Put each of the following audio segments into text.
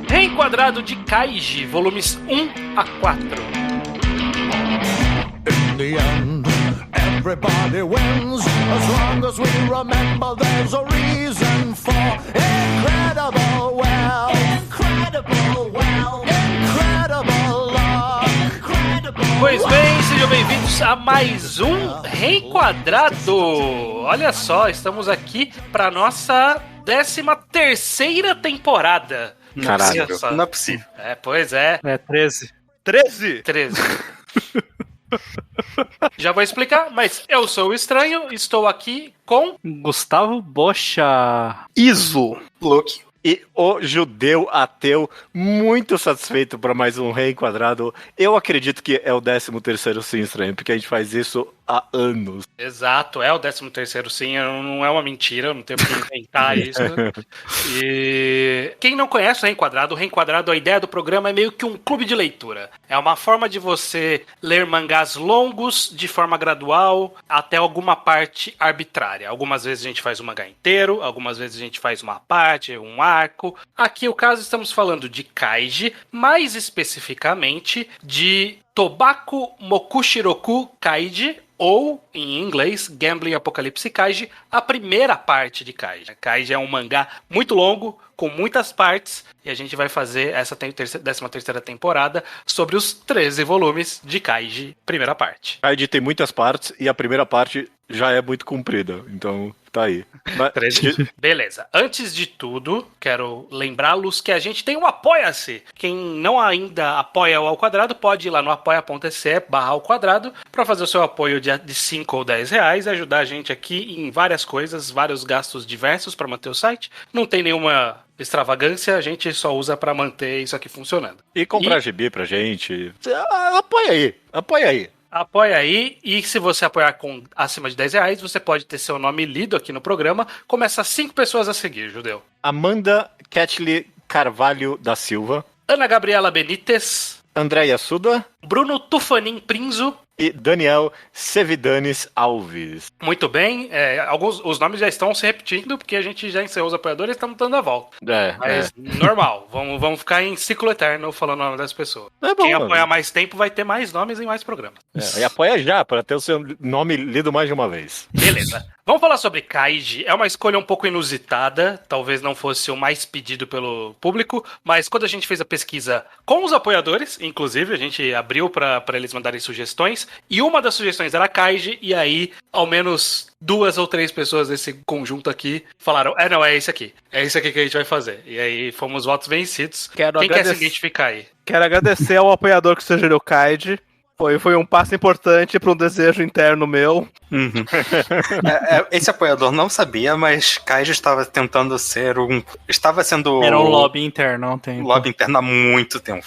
Reenquadrado de Kaiji, volumes 1 a 4. In the end, everybody wins. As long as we remember there's a reason for incredible wealth, incredible wealth, incredible love. Pois bem, sejam bem-vindos a mais um Reenquadrado. Olha só, estamos aqui para nossa 13ª temporada. Caralho, não é possível. Pois é. É 13. 13? Já vou explicar, mas eu sou o Estranho, estou aqui com Gustavo Bocha. Iso, Luke. E o judeu ateu muito satisfeito para mais um Reenquadrado. Eu acredito que é o 13º Sim Estranho, porque a gente faz isso há anos. Exato, é o 13º sim, não é uma mentira, não tenho que inventar isso. E quem não conhece o Reenquadrado, a ideia do programa é meio que um clube de leitura. É uma forma de você ler mangás longos de forma gradual até alguma parte arbitrária. Algumas vezes a gente faz um mangá inteiro, algumas vezes a gente faz uma parte, um arco. Aqui, o caso, estamos falando de Kaiji, mais especificamente de Tobako Mokushiroku Kaiji, ou, em inglês, Gambling Apocalypse Kaiji, a primeira parte de Kaiji. Kaiji é um mangá muito longo, com muitas partes, e a gente vai fazer essa 13ª temporada sobre os 13 volumes de Kaiji, primeira parte. Kaiji tem muitas partes, e a primeira parte já é muito comprida, então tá aí. Mas... Beleza. Antes de tudo, quero lembrá-los que a gente tem um Apoia-se. Quem não ainda apoia o Ao Quadrado, pode ir lá no apoia.se/ao-quadrado para fazer o seu apoio de 5 ou 10 reais e ajudar a gente aqui em várias coisas, vários gastos diversos para manter o site. Não tem nenhuma extravagância, a gente só usa para manter isso aqui funcionando. E comprar gibi pra gente. Apoia aí. Apoia aí, e se você apoiar com acima de 10 reais, você pode ter seu nome lido aqui no programa. Começa 5 pessoas a seguir, Judeu. Amanda Ketley Carvalho da Silva. Ana Gabriela Benítez. Andréia Suda. Bruno Tufanin Prinzo. E Daniel Sevidanes Alves. Muito bem, os nomes já estão se repetindo, porque a gente já encerrou os apoiadores e estamos dando a volta. Mas normal, vamos ficar em ciclo eterno falando o nome das pessoas. É bom, quem apoiar mais tempo vai ter mais nomes e mais programas. E apoia já, para ter o seu nome lido mais de uma vez. Beleza. Vamos falar sobre Kaiji. É uma escolha um pouco inusitada, talvez não fosse o mais pedido pelo público, mas quando a gente fez a pesquisa com os apoiadores, inclusive, a gente abriu para eles mandarem sugestões, e uma das sugestões era Kaiji, e aí, ao menos 2 ou 3 pessoas desse conjunto aqui falaram, não, é esse aqui que a gente vai fazer. E aí fomos votos vencidos. Quem quer se identificar aí? Quero agradecer ao apoiador que sugeriu Kaiji. Foi um passo importante para um desejo interno meu. Uhum. Esse apoiador não sabia, mas Kaiji estava tentando ser estava sendo... Era um lobby interno há um tempo. Lobby interno há muito tempo.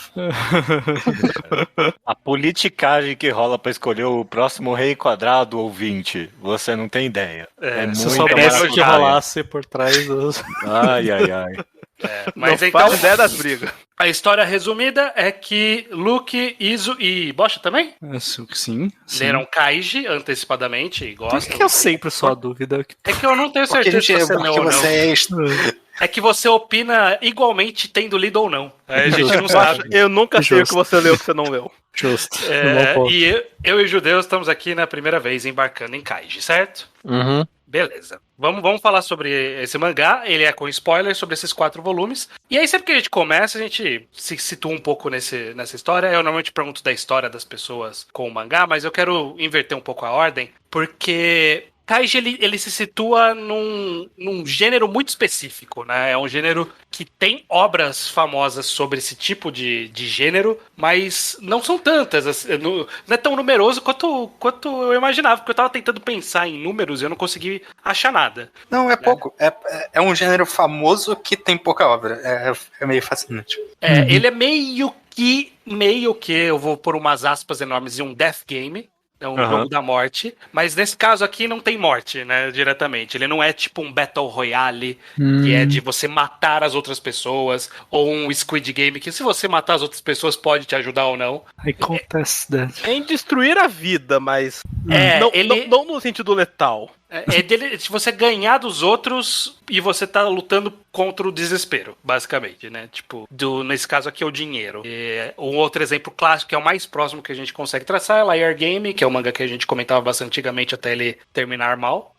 A politicagem que rola para escolher o próximo Reenquadrado ouvinte, você não tem ideia. Se eu soubesse o que rolasse por trás dos... Ai. Mas não então, faz ideia das brigas. A história resumida é que Luke, Iso e Bocha também Sim. leram Kaiji antecipadamente e gostam. Por que eu sempre sou a dúvida? É que eu não tenho certeza se você leu ou não. É que você opina igualmente tendo lido ou não. A gente não sabe. Eu nunca sei o que você leu que você não leu. Justo. E eu e o Judeu estamos aqui na primeira vez embarcando em Kaiji, certo? Uhum. Beleza. Vamos falar sobre esse mangá. Ele é com spoilers sobre esses 4 volumes. E aí, sempre que a gente começa, a gente se situa um pouco nessa história. Eu normalmente pergunto da história das pessoas com o mangá, mas eu quero inverter um pouco a ordem, porque Kaiji, ele se situa num gênero muito específico, né? É um gênero que tem obras famosas sobre esse tipo de gênero, mas não são tantas, não é tão numeroso quanto eu imaginava, porque eu tava tentando pensar em números e eu não consegui achar nada. Não, é pouco. É um gênero famoso que tem pouca obra. É meio fascinante. Ele é meio que, eu vou pôr umas aspas enormes em um death game, É um jogo da morte. Mas nesse caso aqui não tem morte, né? Diretamente. Ele não é tipo um Battle Royale, que é de você matar as outras pessoas, ou um Squid Game, que se você matar as outras pessoas pode te ajudar ou não. I contest that. É em destruir a vida, mas não no sentido letal. É dele, de você ganhar dos outros e você tá lutando contra o desespero, basicamente, né? Tipo, nesse caso aqui é o dinheiro. Um outro exemplo clássico, que é o mais próximo que a gente consegue traçar, é Liar Game, que é o manga que a gente comentava bastante antigamente até ele terminar mal.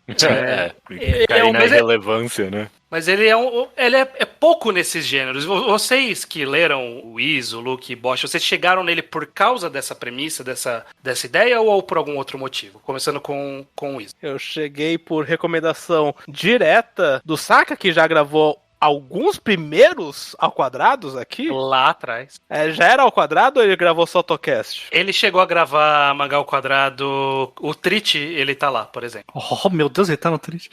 Cair na irrelevância, né? Mas ele é pouco nesses gêneros. Vocês que leram o Iz, o Luke e Bosch, vocês chegaram nele por causa dessa premissa, dessa ideia, ou por algum outro motivo? Começando com o Iz. Eu cheguei por recomendação direta do Saka, que já gravou alguns primeiros ao quadrados aqui. Lá atrás. Já era ao quadrado ou ele gravou só Tocast? Ele chegou a gravar Mangá ao Quadrado. O Trit, ele tá lá, por exemplo. Oh, meu Deus, ele tá no triste.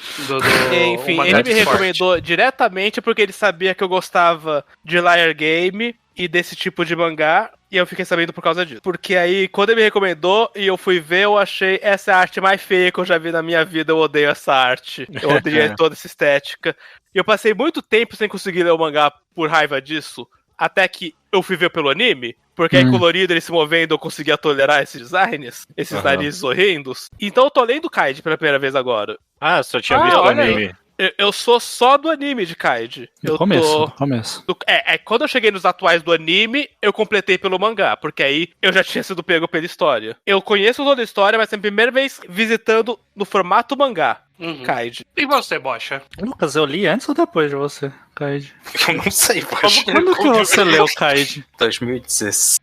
Enfim, ele me recomendou diretamente porque ele sabia que eu gostava de Liar Game e desse tipo de mangá. E eu fiquei sabendo por causa disso. Porque aí, quando ele me recomendou e eu fui ver, eu achei essa arte mais feia que eu já vi na minha vida. Eu odeio essa arte. Eu odeio toda essa estética. E eu passei muito tempo sem conseguir ler o mangá por raiva disso. Até que eu fui ver pelo anime. Porque aí, colorido, ele se movendo, eu conseguia tolerar esses designs. Esses narizes horrendos. Então eu tô lendo Kaid pela primeira vez agora. Ah, só tinha visto o anime. Eu sou só do anime de Kaid. Do começo. Quando eu cheguei nos atuais do anime, eu completei pelo mangá, porque aí eu já tinha sido pego pela história. Eu conheço toda a história, mas é a primeira vez visitando no formato mangá. Kaid. E você, Bocha? Lucas, eu li antes ou depois de você, Kaid? Eu não sei, Bocha. Quando que você leu Kaid? 2016?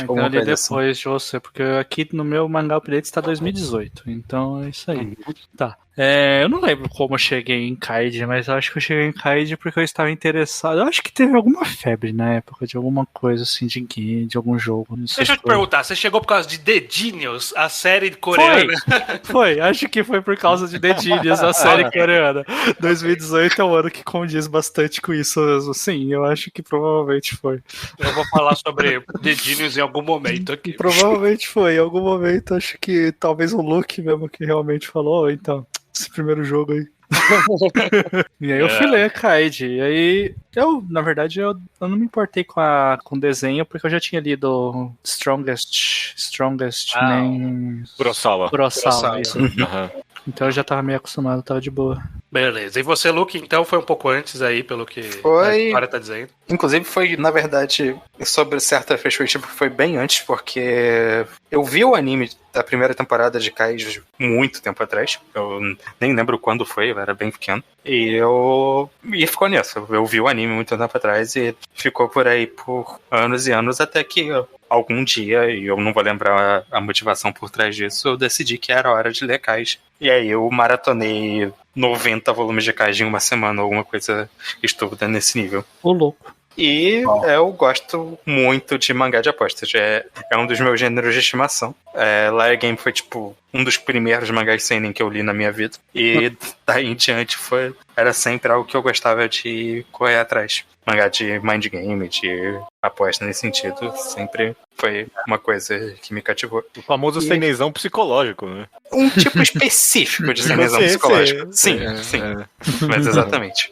Então eu li depois de você, porque aqui no meu mangá update está 2018, então é isso aí. Tá. Eu não lembro como eu cheguei em Kaid, mas eu acho que eu cheguei em Kaid porque eu estava interessado. Eu acho que teve alguma febre na época de alguma coisa assim, de algum jogo. Deixa eu te perguntar, você chegou por causa de The Genius, a série coreana? Foi, acho que foi por causa de The Genius, a série coreana. 2018 é um ano que condiz bastante com isso mesmo. Sim, eu acho que provavelmente foi. Eu vou falar sobre The Genius em algum momento aqui. Provavelmente foi, em algum momento, acho que talvez o Luke mesmo que realmente falou, então, esse primeiro jogo aí. E aí eu fui ler Kaid. E aí na verdade, eu não me importei com o desenho, porque eu já tinha lido Strongest nem Kurosawa, isso. Então eu já tava meio acostumado, tava de boa. Beleza. E você, Luke, então foi um pouco antes aí, pelo que a história tá dizendo? Inclusive foi, na verdade, sobre certa perspectiva, foi bem antes, porque eu vi o anime da primeira temporada de Kaiju muito tempo atrás. Eu nem lembro quando foi, eu era bem pequeno. E ficou nisso. Eu vi o anime muito tempo atrás e ficou por aí por anos e anos, até que algum dia, e eu não vou lembrar a motivação por trás disso, eu decidi que era hora de ler Kaiju. E aí eu maratonei 90 volumes de Kaiju em uma semana, alguma coisa estúpida nesse nível. Ô, louco. E eu gosto muito de mangá de apostas. É um dos meus gêneros de estimação. Liar Game foi, tipo, um dos primeiros mangás seinen que eu li na minha vida. E daí em diante era sempre algo que eu gostava de correr atrás. Mangá de mind game, de aposta nesse sentido, sempre foi uma coisa que me cativou. O famoso seinenzão psicológico, né? Um tipo específico de seinenzão psicológico. Sim. Mas exatamente.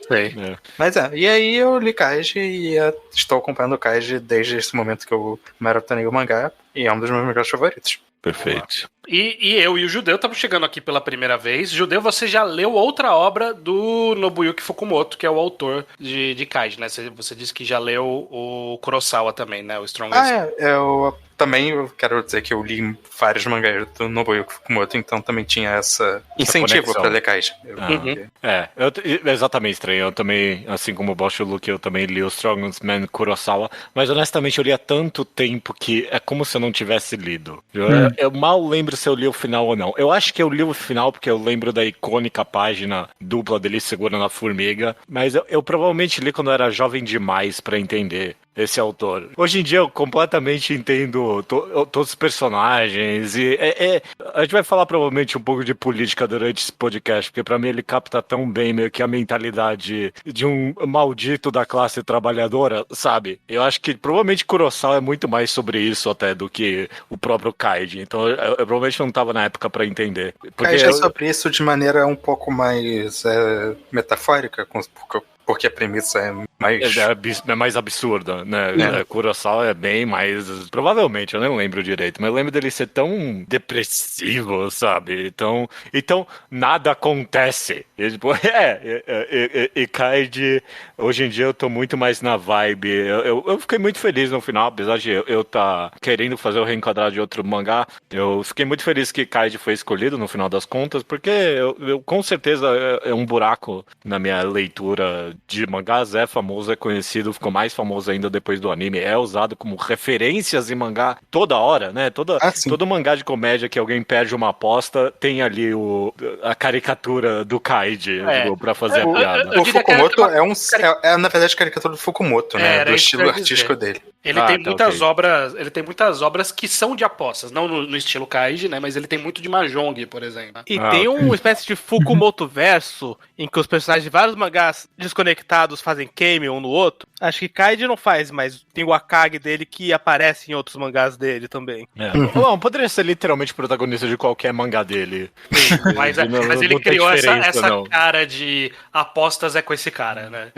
Mas e aí eu li Kaiji e estou acompanhando o Kaiji desde esse momento que eu maratonei o mangá, e é um dos meus mangás favoritos. Perfeito. E eu e o Judeu estamos chegando aqui pela primeira vez. Judeu, você já leu outra obra do Nobuyuki Fukumoto, que é o autor de Kaiji, né? Você disse que já leu o Kurosawa também, né? O Strongest. Eu quero dizer que eu li vários mangás do Nobuyuki Fukumoto, então também tinha essa incentivo para ler Kaiji. Exatamente, estranho. Eu também, assim como o Bosch e o Luke, eu também li o Strongest Man Kurosawa, mas honestamente eu li há tanto tempo que é como se eu não tivesse lido. Eu mal lembro se eu li o final ou não. Eu acho que eu li o final porque eu lembro da icônica página dupla dele segurando a formiga, mas eu provavelmente li quando eu era jovem demais pra entender esse autor. Hoje em dia eu completamente entendo todos os personagens e a gente vai falar provavelmente um pouco de política durante esse podcast, porque pra mim ele capta tão bem meio que a mentalidade de um maldito da classe trabalhadora, sabe? Eu acho que provavelmente Kurosawa é muito mais sobre isso até do que o próprio Kaiji, então eu provavelmente não tava na época pra entender. Kaiji é sobre isso de maneira um pouco mais metafórica, porque a premissa é mais... É mais absurda, né? Kurosawa é bem mais... Provavelmente, eu não lembro direito, mas eu lembro dele ser tão depressivo, sabe? Então nada acontece. E Kaiji, hoje em dia eu tô muito mais na vibe. Eu fiquei muito feliz no final, apesar de eu tá querendo fazer o reenquadrar de outro mangá. Eu fiquei muito feliz que Kaiji foi escolhido no final das contas, porque eu com certeza é um buraco na minha leitura de mangás, é famoso, é conhecido, ficou mais famoso ainda depois do anime, é usado como referências em mangá toda hora, né? Todo mangá de comédia que alguém perde uma aposta, tem ali a caricatura do Kaiji pra fazer a piada. O Fukumoto na verdade, a caricatura do Fukumoto, né? Do estilo artístico dele. Ele tem muitas obras. Ele tem muitas obras que são de apostas, não no estilo Kaiji, né? Mas ele tem muito de Mahjong, por exemplo. E tem uma espécie de Fukumoto verso em que os personagens de vários mangás desconectados fazem cameo um no outro. Acho que Kaiji não faz, mas tem o Akagi dele que aparece em outros mangás dele também. Não, poderia ser literalmente protagonista de qualquer mangá dele. Mas ele criou essa cara de apostas é com esse cara, né?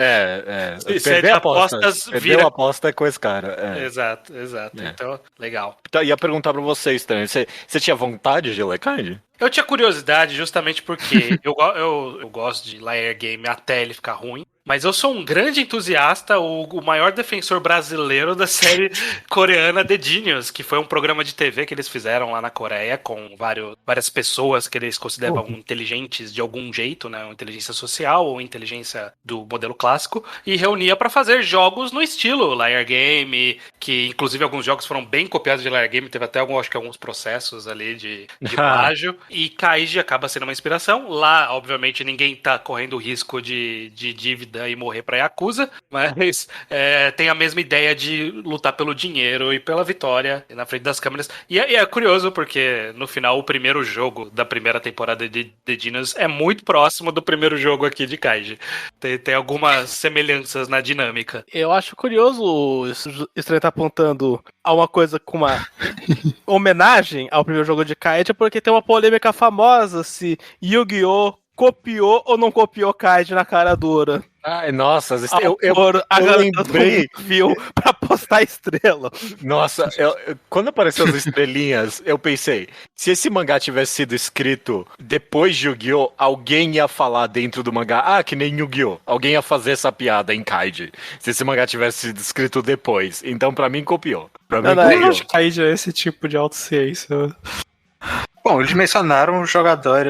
Perder a aposta é com esse cara. Exato. Então, legal. Ia perguntar pra vocês também. Você tinha vontade de ler Kaiji? Eu tinha curiosidade justamente porque eu gosto de Liar Game até ele ficar ruim. Mas eu sou um grande entusiasta, o maior defensor brasileiro da série coreana The Genius, que foi um programa de TV que eles fizeram lá na Coreia com várias pessoas que eles consideravam inteligentes de algum jeito, né? Inteligência social ou inteligência do modelo clássico, e reunia para fazer jogos no estilo Liar Game, que inclusive alguns jogos foram bem copiados de Liar Game, teve até alguns processos ali de plágio, e Kaiji acaba sendo uma inspiração. Lá, obviamente, ninguém tá correndo o risco de dívida e morrer pra Yakuza, mas tem a mesma ideia de lutar pelo dinheiro e pela vitória na frente das câmeras. E é curioso porque no final o primeiro jogo da primeira temporada de The Genius é muito próximo do primeiro jogo aqui de Kaiji. Tem algumas semelhanças na dinâmica. Eu acho curioso o Estranho tá apontando a uma coisa com uma homenagem ao primeiro jogo de Kaiji, porque tem uma polêmica famosa se Yu-Gi-Oh! Copiou ou não copiou Kaiji na cara dura. Ai, nossa, eu lembrei. Viu pra postar estrela. Nossa, quando apareceu as estrelinhas, eu pensei, se esse mangá tivesse sido escrito depois de Yu-Gi-Oh!, alguém ia falar dentro do mangá, que nem Yu-Gi-Oh!, alguém ia fazer essa piada em Kaiji, se esse mangá tivesse sido escrito depois. Então, pra mim, copiou. Eu acho que Kaiji é esse tipo de autociência. Bom, eles mencionaram um jogador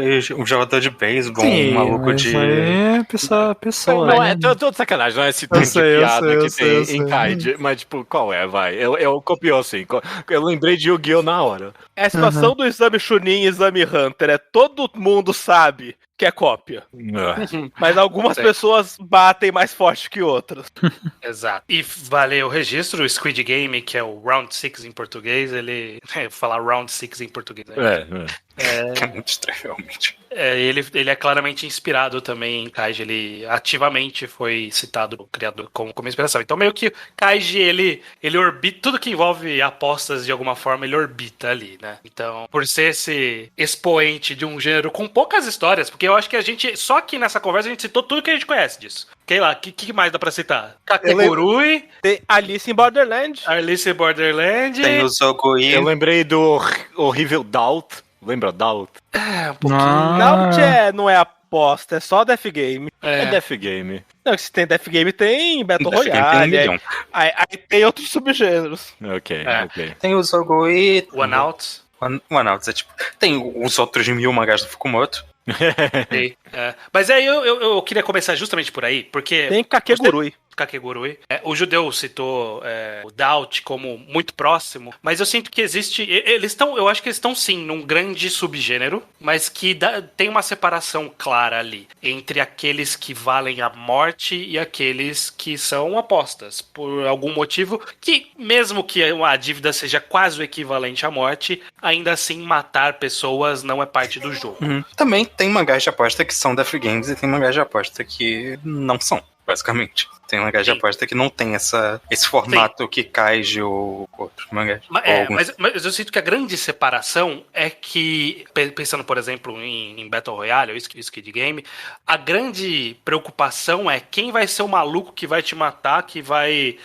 de beisebol, um maluco de... pessoa, não, né? Tô de sacanagem, não é esse tipo de piada que tem em Kaiji, mas tipo, qual é, vai? Eu copiou sim, eu lembrei de Yu-Gi-Oh! Na hora. É a situação do Exame Chunin e Exame Hunter, todo mundo sabe que é cópia. Mas algumas pessoas batem mais forte que outras. Exato. E valeu o registro, o Squid Game, que é o Round 6 em português, ele... falar Round 6 em português. É muito estranho, realmente. Ele é claramente inspirado também em Kaiji, ele ativamente foi citado no criador como inspiração. Então meio que Kaiji, ele orbita, tudo que envolve apostas de alguma forma, ele orbita ali, né? Então, por ser esse expoente de um gênero com poucas histórias, porque eu acho que a gente, só aqui nessa conversa, a gente citou tudo que a gente conhece disso. Sei lá, o que mais dá pra citar? Kakegurui, tem Alice in Borderland. Tem o Zogoi. Eu lembrei do horrível Doubt. Lembra Doubt? Um pouquinho. Doubt não é aposta, é só Death Game. É Death Game. Não, se tem Death Game, tem Battle Royale. Aí tem outros subgêneros. Ok. Tem o Zogoi. One Out. One Out é tipo... Tem os outros 1000 mangás do Fukumoto. Mas aí eu queria começar justamente por aí, porque... Tem Kakegurui. Kakegurui. O Judeu citou o Doubt como muito próximo, mas eu sinto que existe... eu acho que eles estão, sim, num grande subgênero, mas que tem uma separação clara ali entre aqueles que valem a morte e aqueles que são apostas, por algum motivo que, mesmo que a dívida seja quase o equivalente à morte, ainda assim matar pessoas não é parte do jogo. Também tem mangás de aposta que são da Free Games e tem mangás de aposta que não são, basicamente. Tem mangás de aposta que não tem esse formato que cai de outros mangás. Mas eu sinto que a grande separação é que, pensando, por exemplo, em Battle Royale ou Squid Game, a grande preocupação é quem vai ser o maluco que vai te matar, que vai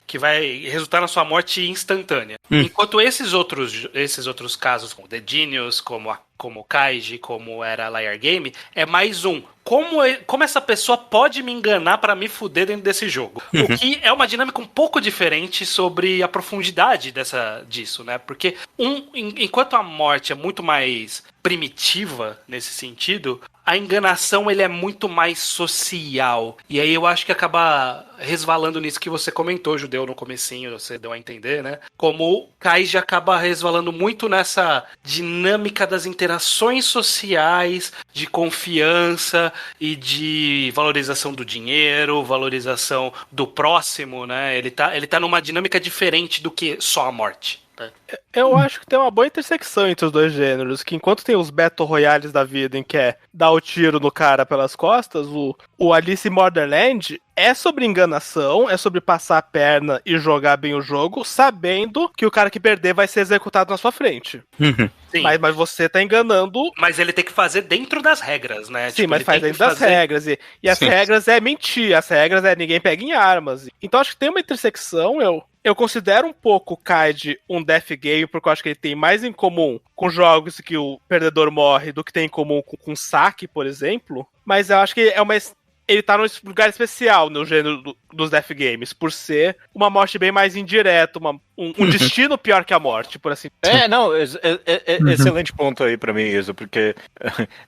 resultar na sua morte instantânea. Enquanto esses outros casos, como The Genius, como Kaiji, como era a Liar Game, é mais como essa pessoa pode me enganar pra me fuder dentro desse jogo. O que é uma dinâmica um pouco diferente sobre a profundidade disso, né? Porque enquanto a morte é muito mais primitiva nesse sentido, a enganação ele é muito mais social. E aí eu acho que acaba resvalando nisso que você comentou, Judeu, no comecinho, você deu a entender, né? Como o Kaiji acaba resvalando muito nessa dinâmica das interações sociais, de confiança e de valorização do dinheiro, valorização do próximo, né? Ele tá numa dinâmica diferente do que só a morte. Eu acho que tem uma boa intersecção entre os dois gêneros, que enquanto tem os Battle Royales da vida em que é dar o tiro no cara pelas costas, o Alice in Borderland é sobre enganação, é sobre passar a perna e jogar bem o jogo, sabendo que o cara que perder vai ser executado na sua frente. Sim. Mas você tá enganando... Mas ele tem que fazer dentro das regras, né? Sim, mas faz dentro das regras. E as regras é mentir, as regras é ninguém pega em armas. Então acho que tem uma intersecção, eu considero um pouco o Kaiji um death game, porque eu acho que ele tem mais em comum com jogos que o perdedor morre do que tem em comum com saque, por exemplo. Mas eu acho que ele tá num lugar especial no gênero dos death games, por ser uma morte bem mais indireta, um destino pior que a morte, por assim dizer. Excelente ponto aí pra mim, isso, porque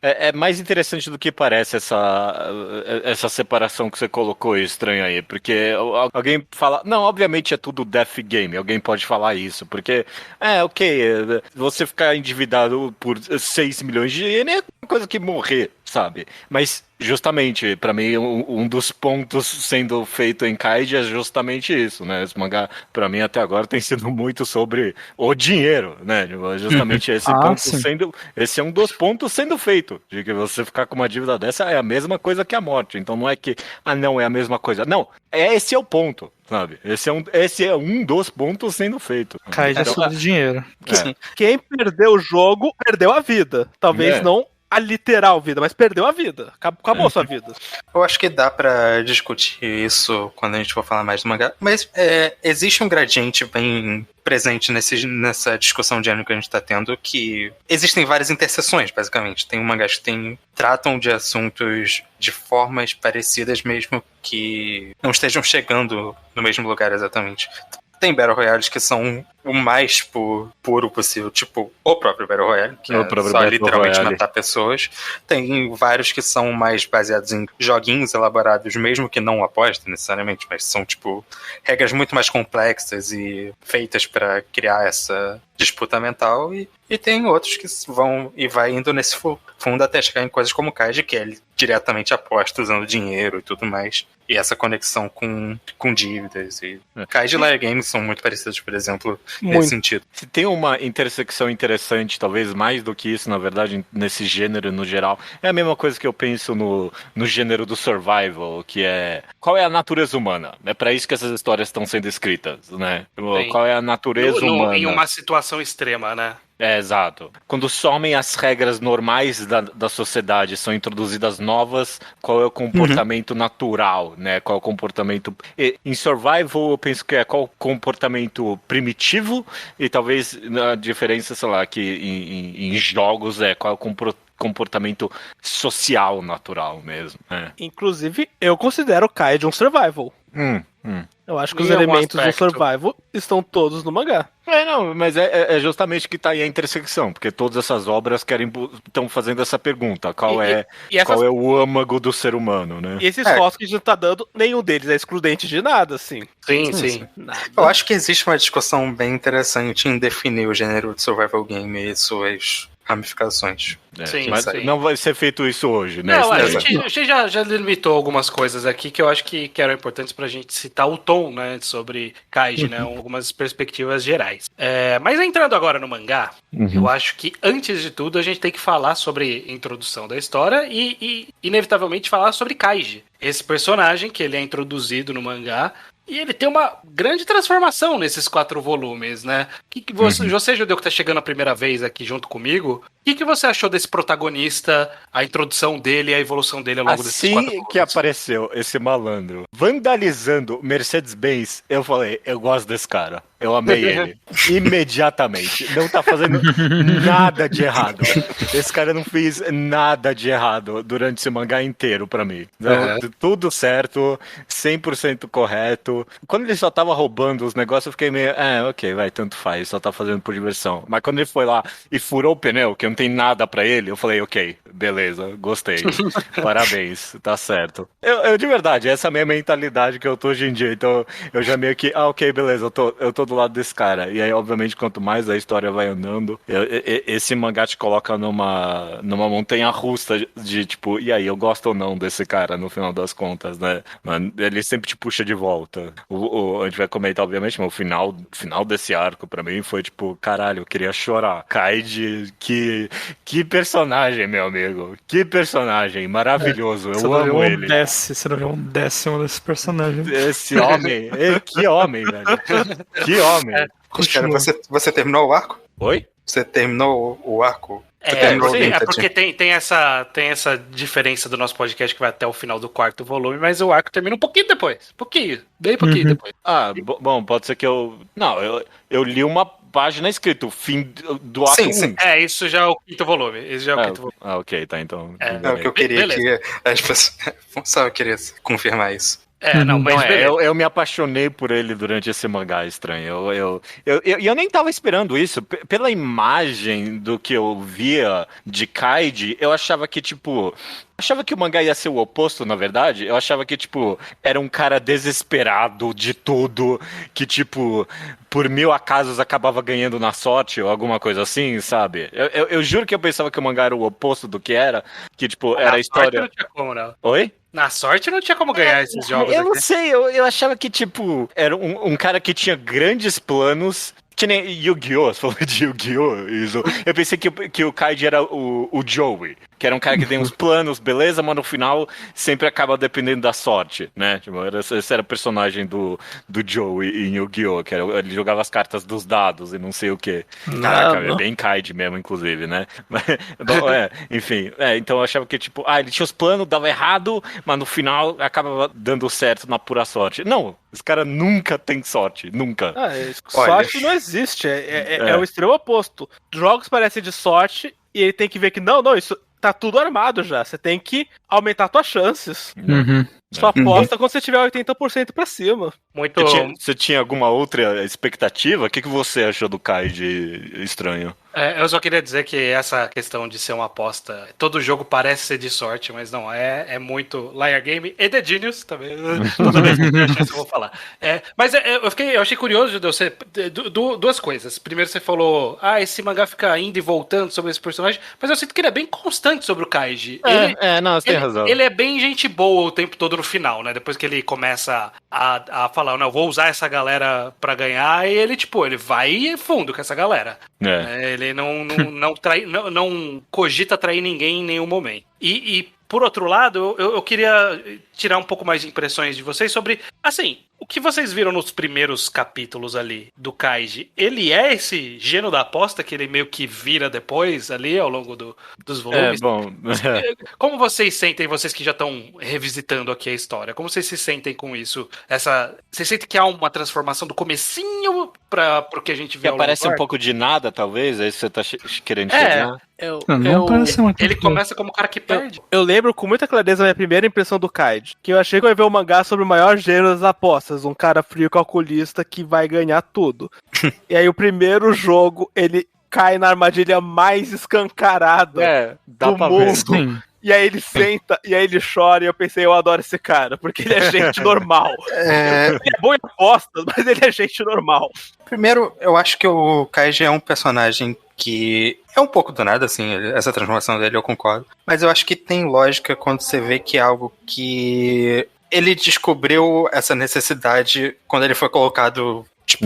é mais interessante do que parece essa separação que você colocou estranha aí, porque alguém fala, não, obviamente é tudo death game, alguém pode falar isso, porque, você ficar endividado por 6 milhões de ien é coisa que morrer, sabe? Mas, justamente, pra mim, um dos pontos sendo feito em Kaiji é justamente isso, né? Esse mangá, pra mim, até agora, tem sido muito sobre o dinheiro, né? Justamente esse ponto esse é um dos pontos sendo feito, de que você ficar com uma dívida dessa é a mesma coisa que a morte. Então não é que, não é a mesma coisa. Não, esse é o ponto. Sabe? Esse é um dos pontos sendo feito. Kaiji é sobre dinheiro. Quem perdeu o jogo, perdeu a vida. Talvez não a literal vida, mas perdeu a vida. Acabou a sua vida. Eu acho que dá pra discutir isso quando a gente for falar mais do mangá, mas existe um gradiente bem presente nessa discussão de anime que a gente tá tendo, que existem várias interseções, basicamente. Tem mangás que tratam de assuntos de formas parecidas, mesmo que não estejam chegando no mesmo lugar exatamente. Tem Battle Royales que são o mais puro possível, tipo o próprio Battle Royale, que é só literalmente matar pessoas. Tem vários que são mais baseados em joguinhos elaborados, mesmo que não apostem necessariamente, mas são tipo regras muito mais complexas e feitas para criar essa disputa mental. E tem outros que vai indo nesse fundo até chegar em coisas como Kaiji, que é diretamente aposta usando dinheiro e tudo mais. E essa conexão com dívidas. E Kaiji e Liar Games são muito parecidos, por exemplo, nesse sentido. Se tem uma intersecção interessante, talvez mais do que isso, na verdade, nesse gênero no geral, é a mesma coisa que eu penso no gênero do survival, que é qual é a natureza humana? É para isso que essas histórias estão sendo escritas, né? Sim. Qual é a natureza humana? Em uma situação extrema, né? Exato. Quando somem as regras normais da sociedade, são introduzidas novas, qual é o comportamento natural, né? Qual é o comportamento... Em survival, eu penso que qual é o comportamento primitivo, e talvez a diferença, sei lá, que em jogos qual é o comportamento social natural mesmo. Inclusive, eu considero o Kaiji um survival. Eu acho que os Em algum elementos do aspecto. survival estão todos no mangá. Não, mas é justamente que tá aí a intersecção, porque todas essas obras estão fazendo essa pergunta, qual é o âmago do ser humano, né? E esses fotos que a gente tá dando, nenhum deles é excludente de nada, assim. Sim. Eu acho que existe uma discussão bem interessante em definir o gênero de survival game e suas ramificações. Sim, mas sim. não vai ser feito isso hoje, né? Não, a Esse- gente já delimitou algumas coisas aqui que eu acho que eram importantes pra gente citar o tom, né, sobre Kaiji, né, algumas perspectivas gerais. Mas entrando agora no mangá, eu acho que antes de tudo a gente tem que falar sobre a introdução da história e inevitavelmente falar sobre Kaiji. Esse personagem que ele é introduzido no mangá e ele tem uma grande transformação nesses 4 volumes, né? Que você, Judeu, que tá chegando a primeira vez aqui junto comigo, o que você achou desse protagonista, a introdução dele e a evolução dele ao longo desses 4 Assim volumes? que apareceu esse malandro vandalizando Mercedes-Benz, eu falei, eu gosto desse cara. Eu amei ele. Imediatamente. Não tá fazendo nada de errado. Esse cara não fez nada de errado durante esse mangá inteiro pra mim. Não, tudo certo, 100% correto. Quando ele só tava roubando os negócios, eu fiquei meio, ok, vai, tanto faz, só tá fazendo por diversão. Mas quando ele foi lá e furou o pneu, que não tem nada pra ele, eu falei, ok, beleza, gostei. Parabéns, tá certo. Eu de verdade, essa é a minha mentalidade que eu tô hoje em dia. Então eu já meio que, ok, beleza, eu tô do lado desse cara. E aí, obviamente, quanto mais a história vai andando, esse mangá te coloca numa montanha russa de tipo, e aí, eu gosto ou não desse cara, no final das contas, né? Mas ele sempre te puxa de volta. A gente vai comentar, obviamente, mas o final desse arco, pra mim, foi tipo, caralho, eu queria chorar. Kaiji, que personagem, meu amigo. Que personagem maravilhoso. Você Eu não viu amo um ele. você não viu um décimo desse personagem. Esse homem, que homem, velho. Que homem. Cara, Continua. você terminou o arco? Oi? Você terminou o arco? Você terminou o Sim, Vintage? porque tem essa diferença do nosso podcast que vai até o final do 4º volume, mas o arco termina um pouquinho depois. Bem pouquinho depois. Bom, pode ser que eu... Não, eu li uma página escrito fim do ato 1. Sim. Isso já é o 5º volume. Esse já é o 5º volume. Ok, tá, então... É o que eu queria Beleza. que as pessoas... Só eu queria confirmar isso. Mas beleza. Eu me apaixonei por ele durante esse mangá estranho. Eu nem tava esperando isso. Pela imagem do que eu via de Kaiji, eu achava que, tipo... Achava que o mangá ia ser o oposto, na verdade. Eu achava que, tipo, era um cara desesperado de tudo, que, tipo, por mil acasos acabava ganhando na sorte ou alguma coisa assim, sabe? Eu juro que eu pensava que o mangá era o oposto do que era, que, tipo, era a história... Não tinha como, não. Oi? Na sorte não tinha como ganhar esses jogos Eu não aqui. sei, eu achava que, tipo, era um cara que tinha grandes planos, que nem Yu-Gi-Oh!, você falou de Yu-Gi-Oh! Isso. Eu pensei que o Kaiji era o Joey, que era um cara que tem uns planos, beleza, mas no final sempre acaba dependendo da sorte, né? Tipo, esse era o personagem do Joey em Yu-Gi-Oh!, que ele jogava as cartas dos dados e não sei o quê. Caraca, é bem Kaiji mesmo, inclusive, né? Mas, bom, enfim, então eu achava que, tipo, ele tinha os planos, dava errado, mas no final acaba dando certo na pura sorte. Não, esse cara nunca tem sorte, nunca. Sorte não existe, é o extremo oposto. Jogos parecem de sorte e ele tem que ver que não, isso tá tudo armado já. Você tem que aumentar suas chances. Só aposta quando você tiver 80% pra cima. Muito. Você tinha alguma outra expectativa? O que você achou do Kaiji estranho? Eu só queria dizer que essa questão de ser uma aposta, todo jogo parece ser de sorte, mas não, é muito Liar Game e The Genius também. Toda vez que eu tiver chance eu vou falar. Mas eu achei curioso de você. Duas coisas. Primeiro você falou, esse mangá fica indo e voltando sobre esse personagem, mas eu sinto que ele é bem constante sobre o Kaiji. Não, você tem razão. Ele é bem gente boa o tempo todo no final, né? Depois que ele começa a falar, não, eu vou usar essa galera pra ganhar, e ele, tipo, ele vai fundo com essa galera. Ele não cogita trair ninguém em nenhum momento. E por outro lado, eu queria tirar um pouco mais de impressões de vocês sobre, assim, o que vocês viram nos primeiros capítulos ali do Kaiji. Ele é esse gênio da aposta que ele meio que vira depois ali ao longo dos volumes? Como vocês sentem, vocês que já estão revisitando aqui a história, como vocês se sentem com isso? Vocês sentem que há uma transformação do comecinho pro que a gente vê ao longo aparece do um arco? pouco de nada, talvez? É isso que você tá querendo chegar? Não parece uma Ele começa como o cara que perde. Eu lembro com muita clareza a minha primeira impressão do Kaiji. Card. Que eu achei que eu ia ver um mangá sobre o maior gênero das apostas. Um cara frio calculista que vai ganhar tudo. E aí o primeiro jogo, ele cai na armadilha mais escancarada dá do pra mundo. ver. Sim. E aí ele senta, e aí ele chora, e eu pensei, eu adoro esse cara, porque ele é gente normal. Ele é bom em apostas, mas ele é gente normal. Primeiro, eu acho que o Kaiji é um personagem que é um pouco do nada, assim, essa transformação dele eu concordo. Mas eu acho que tem lógica quando você vê que é algo que ele descobriu essa necessidade quando ele foi colocado, tipo,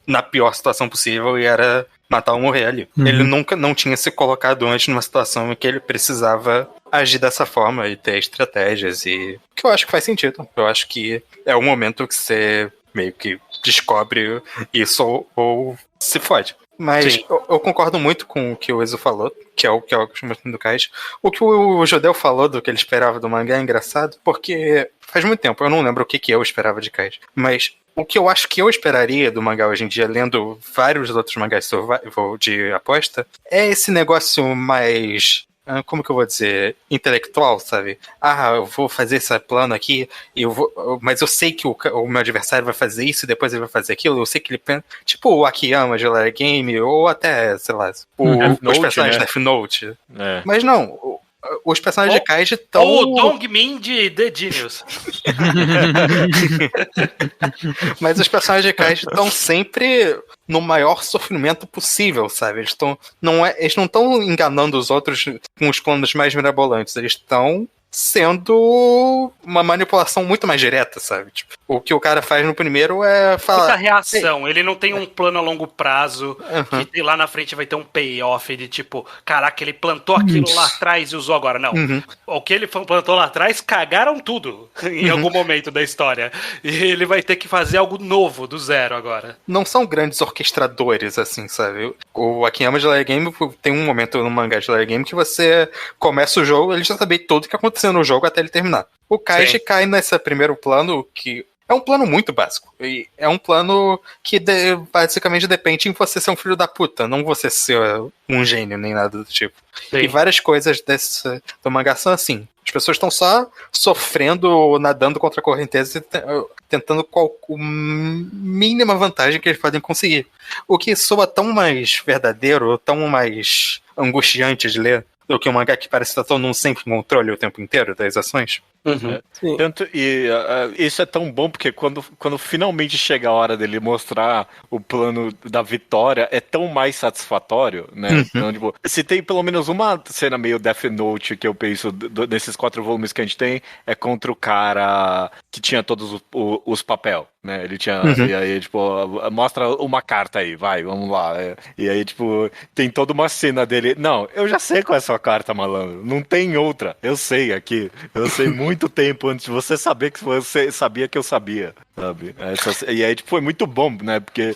na pior situação possível e era matar ou morrer ali. Ele nunca não tinha se colocado antes numa situação em que ele precisava agir dessa forma e ter estratégias e que eu acho que faz sentido. Eu acho que é o momento que você meio que descobre isso ou se fode. Mas eu concordo muito com o que o Ezo falou, que é o que eu chamo do Kaiji. O que o Judeu falou do que ele esperava do mangá é engraçado, porque faz muito tempo, eu não lembro o que eu esperava de Kaiji. Mas o que eu acho que eu esperaria do mangá hoje em dia, lendo vários outros mangás de aposta, é esse negócio mais... Como que eu vou dizer? Intelectual, sabe? Eu vou fazer esse plano aqui, mas eu sei que o meu adversário vai fazer isso e depois ele vai fazer aquilo. Eu sei que ele pensa. Tipo o Akiyama de Lair Game, ou até, sei lá, os personagens da Death Note. Mas não, os personagens de Kaiji estão. Ou o Dongmin de The Genius. Mas os personagens de Kaiji estão sempre no maior sofrimento possível, sabe? Eles não estão enganando os outros com os planos mais mirabolantes. Eles estão sendo uma manipulação muito mais direta, sabe? Tipo, o que o cara faz no primeiro é falar... Muita reação. Ele não tem um plano a longo prazo que lá na frente vai ter um payoff de tipo, caraca, ele plantou aquilo lá atrás e usou agora. Não. O que ele plantou lá atrás, cagaram tudo em algum momento da história. E ele vai ter que fazer algo novo, do zero agora. Não são grandes orquestradores, assim, sabe? O Akiyama de Lair Game tem um momento no mangá de Lair Game que você começa o jogo, ele já sabe tudo o que aconteceu no jogo até ele terminar. O Kaiji cai nesse primeiro plano que é um plano muito básico. E é um plano que basicamente depende em você ser um filho da puta, não você ser um gênio nem nada do tipo. Sim. E várias coisas do mangá são assim. As pessoas estão só sofrendo, nadando contra a correnteza e tentando a mínima vantagem que eles podem conseguir. O que soa tão mais verdadeiro, tão mais angustiante de ler do que um mangá que parece estar todo mundo sempre em controle o tempo inteiro das ações. Tanto, isso é tão bom porque quando finalmente chega a hora dele mostrar o plano da vitória, é tão mais satisfatório, né? Então, tipo, se tem pelo menos uma cena meio Death Note que eu penso nesses 4 volumes que a gente tem, é contra o cara que tinha todos os papel, né? Ele tinha, e aí, tipo, mostra uma carta aí, vai, vamos lá. E aí, tipo, tem toda uma cena dele, não, eu já sei qual é a sua carta, malandro, não tem outra, eu sei aqui, eu sei muito tempo antes de você saber que você sabia que eu sabia, sabe? E aí, tipo, foi muito bom, né? Porque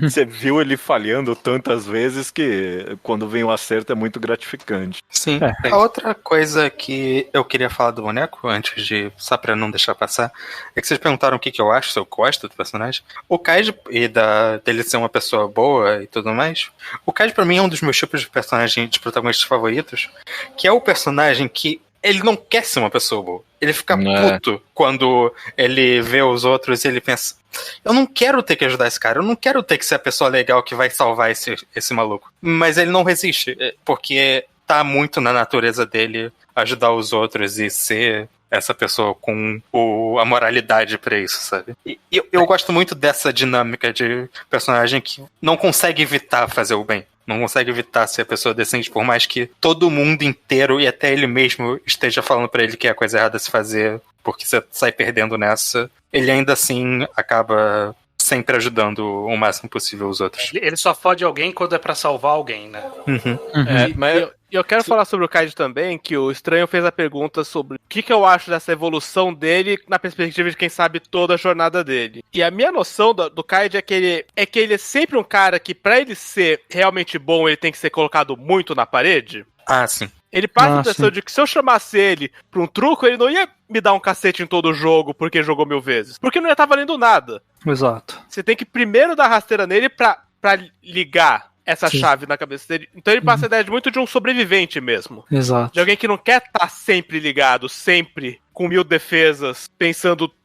você viu ele falhando tantas vezes que quando vem o acerto é muito gratificante. Sim. A outra coisa que eu queria falar do boneco, antes de, só pra não deixar passar, é que vocês perguntaram o que eu acho, se eu gosto do personagem. O Kaiji, e dele ser uma pessoa boa e tudo mais, o Kaiji pra mim é um dos meus tipos de personagem, de protagonistas favoritos, que é o personagem que ele não quer ser uma pessoa boa. Ele fica puto quando ele vê os outros e ele pensa, eu não quero ter que ajudar esse cara, eu não quero ter que ser a pessoa legal que vai salvar esse maluco. Mas ele não resiste, porque tá muito na natureza dele ajudar os outros e ser essa pessoa com a moralidade pra isso, sabe? E eu gosto muito dessa dinâmica de personagem que não consegue evitar fazer o bem. Não consegue evitar ser a pessoa decente, por mais que todo mundo inteiro e até ele mesmo esteja falando pra ele que é a coisa errada a se fazer, porque você sai perdendo nessa. Ele ainda assim acaba sempre ajudando o máximo possível os outros. Ele só fode alguém quando é pra salvar alguém, né? Mas eu quero falar sobre o Kaiji também, que o Estranho fez a pergunta sobre o que eu acho dessa evolução dele na perspectiva de quem sabe toda a jornada dele. E a minha noção do Kaiji é que ele é sempre um cara que, pra ele ser realmente bom, ele tem que ser colocado muito na parede. Ah, sim. Ele passa a impressão de que se eu chamasse ele pra um truco, ele não ia me dar um cacete em todo o jogo porque jogou 1000 vezes. Porque não ia estar valendo nada. Exato. Você tem que primeiro dar rasteira nele pra ligar. essa chave na cabeça dele. Então ele passa a ideia muito de um sobrevivente mesmo. Exato. De alguém que não quer estar sempre ligado, sempre com 1000 defesas,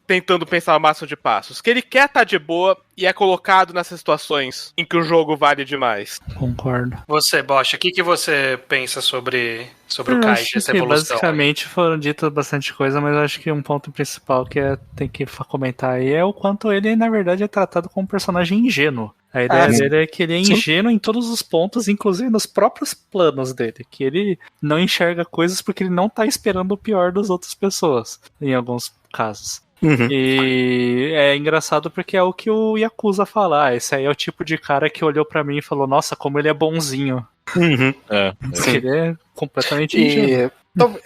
tentando pensar o máximo de passos. Que ele quer estar de boa e é colocado nessas situações em que o jogo vale demais. Concordo. Você, Bosch, o que você pensa sobre o Kaiji, essa evolução? Basicamente foram ditas bastante coisa, mas eu acho que um ponto principal que tem que comentar aí é o quanto ele, na verdade, é tratado como um personagem ingênuo. A ideia dele é que ele é ingênuo em todos os pontos, inclusive nos próprios planos dele. Que ele não enxerga coisas porque ele não tá esperando o pior das outras pessoas, em alguns casos. E é engraçado porque é o que o Yakuza fala. Ah, esse aí é o tipo de cara que olhou pra mim e falou, nossa, como ele é bonzinho. Ele é completamente ingênuo.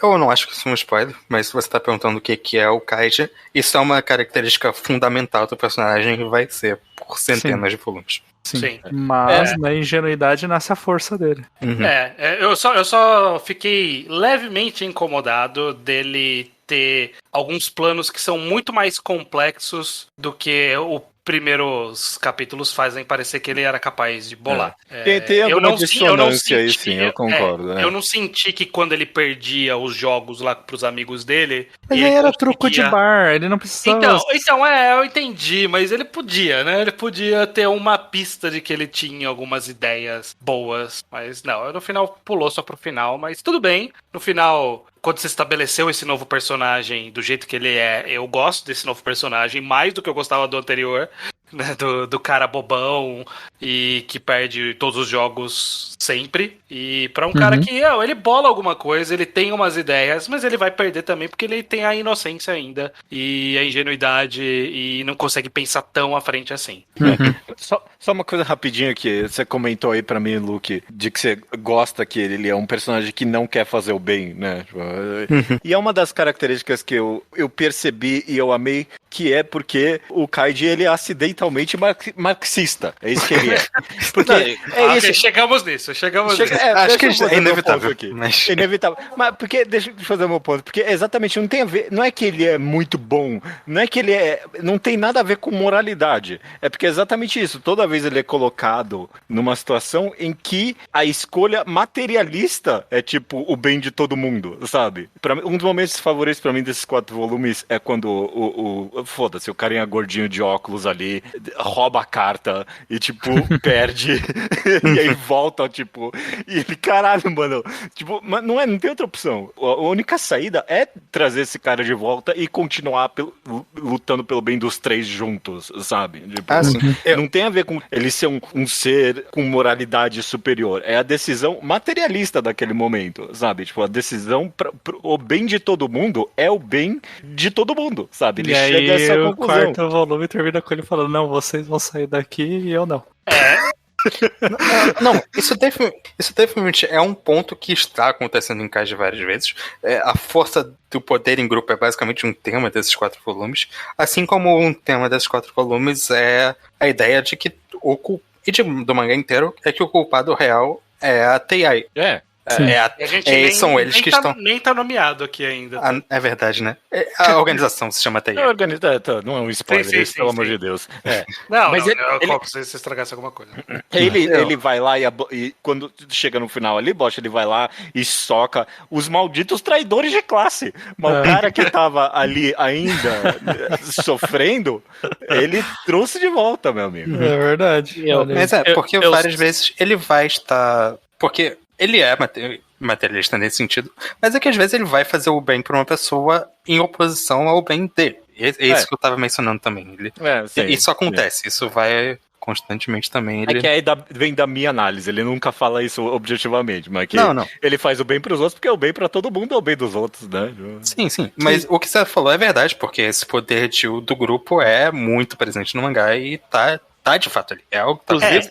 Eu não acho que isso é um spoiler, mas se você tá perguntando o que é o Kaiji, isso é uma característica fundamental do personagem que vai ser por centenas de volumes. Sim. Mas na ingenuidade nasce a força dele. Eu só fiquei levemente incomodado dele ter alguns planos que são muito mais complexos do que o primeiros capítulos fazem parecer que ele era capaz de bolar. Tem alguma dissonância aí, sim, eu concordo. Eu não senti que quando ele perdia os jogos lá pros amigos dele... Mas aí era truco de bar, ele não precisava... Então, eu entendi, mas ele podia, né? Ele podia ter uma pista de que ele tinha algumas ideias boas, mas não, no final pulou só pro final, mas tudo bem. No final... Quando você estabeleceu esse novo personagem do jeito que ele é, eu gosto desse novo personagem mais do que eu gostava do anterior, né, do cara bobão e que perde todos os jogos sempre. E pra um cara que ele bola alguma coisa, ele tem umas ideias, mas ele vai perder também porque ele tem a inocência ainda e a ingenuidade e não consegue pensar tão à frente assim. Só uma coisa rapidinho que você comentou aí pra mim, Luke, de que você gosta que ele é um personagem que não quer fazer o bem, né? E é uma das características que eu percebi e eu amei, que é porque o Kaiji, ele é acidentalmente marxista. É isso que ele é. Porque isso. Chegamos nisso. Acho que é inevitável. É inevitável. Mas porque, deixa eu fazer o meu ponto, porque exatamente não tem a ver, não é que ele é muito bom, não é que ele não tem nada a ver com moralidade. É porque é exatamente isso. Toda vez ele é colocado numa situação em que a escolha materialista é tipo o bem de todo mundo, sabe? Um dos momentos favoritos pra mim desses 4 volumes é quando foda-se, o carinha gordinho de óculos ali rouba a carta e, tipo, perde e aí volta, tipo, e ele, caralho, mano, tipo, não tem outra opção. A única saída é trazer esse cara de volta e continuar lutando pelo bem dos 3 juntos, sabe? Tipo, não tem a ver com ele ser um ser com moralidade superior, é a decisão materialista daquele momento, sabe? Tipo, a decisão o bem de todo mundo é o bem de todo mundo, sabe? Ele chega a essa conclusão. O 4º volume termina com ele falando, não, vocês vão sair daqui e eu não. Não, isso definitivamente é um ponto que está acontecendo em Kaiji várias vezes. A força do poder em grupo é basicamente um tema desses 4 volumes, assim como um tema desses 4 volumes é a ideia de que do mangá inteiro é que o culpado real é a Tei-Ai. São eles que estão... Nem tá nomeado aqui ainda. É verdade, né? A organização se chama Tei-Ai. Não é um spoiler, pelo amor de Deus. Mas se estragasse alguma coisa. Ele vai lá e quando chega no final ali, Bosch, ele vai lá e soca os malditos traidores de classe. Mas o cara que tava ali ainda sofrendo, ele trouxe de volta, meu amigo. É verdade. Mas porque várias vezes ele vai estar... Porque ele é materialista nesse sentido, mas é que às vezes ele vai fazer o bem pra uma pessoa em oposição ao bem dele. É isso que eu tava mencionando também. Isso acontece, isso vai constantemente também. É que aí vem da minha análise, ele nunca fala isso objetivamente, mas que ele faz o bem pros outros porque o bem pra todo mundo é o bem dos outros, né? Sim. Mas o que você falou é verdade, porque esse poder do grupo é muito presente no mangá e tá de fato ali. É algo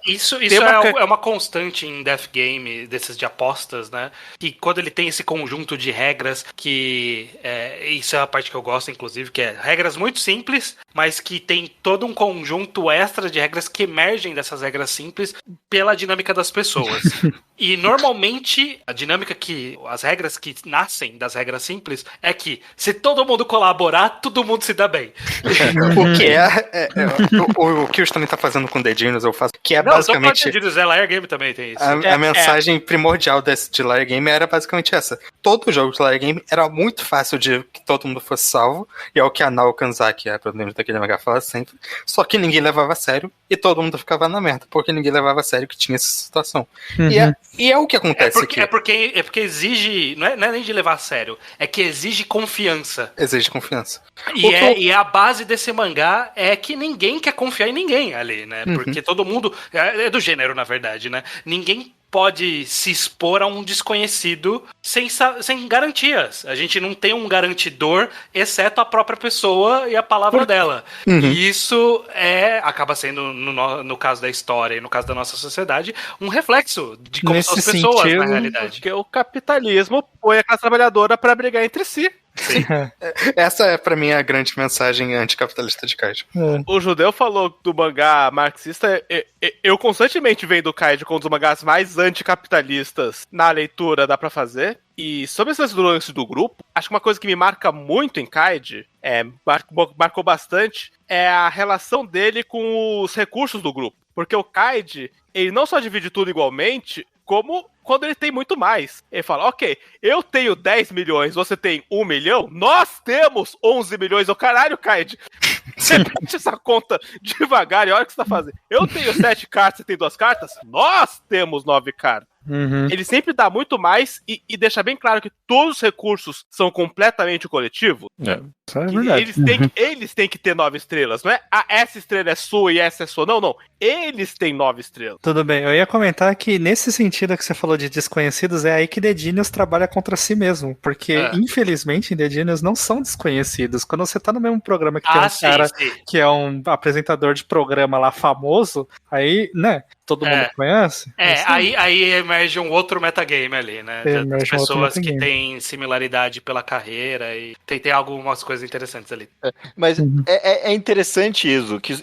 que isso é uma constante em Death Game, desses de apostas, né? Que quando ele tem esse conjunto de regras que... isso é a parte que eu gosto, inclusive, que é regras muito simples, mas que tem todo um conjunto extra de regras que emergem dessas regras simples pela dinâmica das pessoas. E normalmente as regras que nascem das regras simples é que se todo mundo colaborar, todo mundo se dá bem. O que o Kirsten também tá fazendo com dedinhos, eu faço, que é basicamente... Não, dedinhos, Liar Game também tem isso. A mensagem primordial de Liar Game era basicamente essa. Todo jogo de Liar Game era muito fácil de que todo mundo fosse salvo, e é o que a Nao Kanzaki, a protagonista daquele mangá, fala sempre, só que ninguém levava a sério, e todo mundo ficava na merda, porque ninguém levava a sério que tinha essa situação. E é o que acontece aqui. É porque exige, não é nem de levar a sério, é que exige confiança. Exige confiança. E a base desse mangá é que ninguém quer confiar em ninguém ali, né? Porque todo mundo, é do gênero, na verdade, né? Ninguém pode se expor a um desconhecido sem garantias. A gente não tem um garantidor, exceto a própria pessoa e a palavra dela. E isso acaba sendo, no caso da história e no caso da nossa sociedade, um reflexo de como são as pessoas na realidade. Porque o capitalismo põe a classe trabalhadora para brigar entre si. Sim. Essa é, pra mim, a grande mensagem anticapitalista de Kaiju. O Judeu falou do mangá marxista. Eu constantemente vendo o Kaiju como um dos mangás mais anticapitalistas na leitura, dá pra fazer. E sobre esse lance do grupo, acho que uma coisa que me marca muito em Kaiju, marcou bastante, é a relação dele com os recursos do grupo. Porque o Kaiju, ele não só divide tudo igualmente, como quando ele tem muito mais. Ele fala, ok, eu tenho 10 milhões, você tem 1 milhão, nós temos 11 milhões. Caralho, Kaiji, você mete essa conta devagar e olha o que você tá fazendo. Eu tenho 7 cartas, você tem 2 cartas, nós temos 9 cartas. Ele sempre dá muito mais e deixa bem claro que todos os recursos são completamente coletivo. Isso é verdade. Eles têm que ter 9 estrelas, não é? Essa estrela é sua e essa é sua. Não. Eles têm 9 estrelas. Tudo bem, eu ia comentar que nesse sentido que você falou de desconhecidos, é aí que The Genius trabalha contra si mesmo. Porque, infelizmente, The Genius não são desconhecidos. Quando você tá no mesmo programa que tem um cara que é um apresentador de programa lá famoso, aí, né, todo mundo conhece. Aí emerge um outro metagame ali, né? Das pessoas que têm similaridade pela carreira e tem algumas coisas interessantes ali. Mas é interessante isso que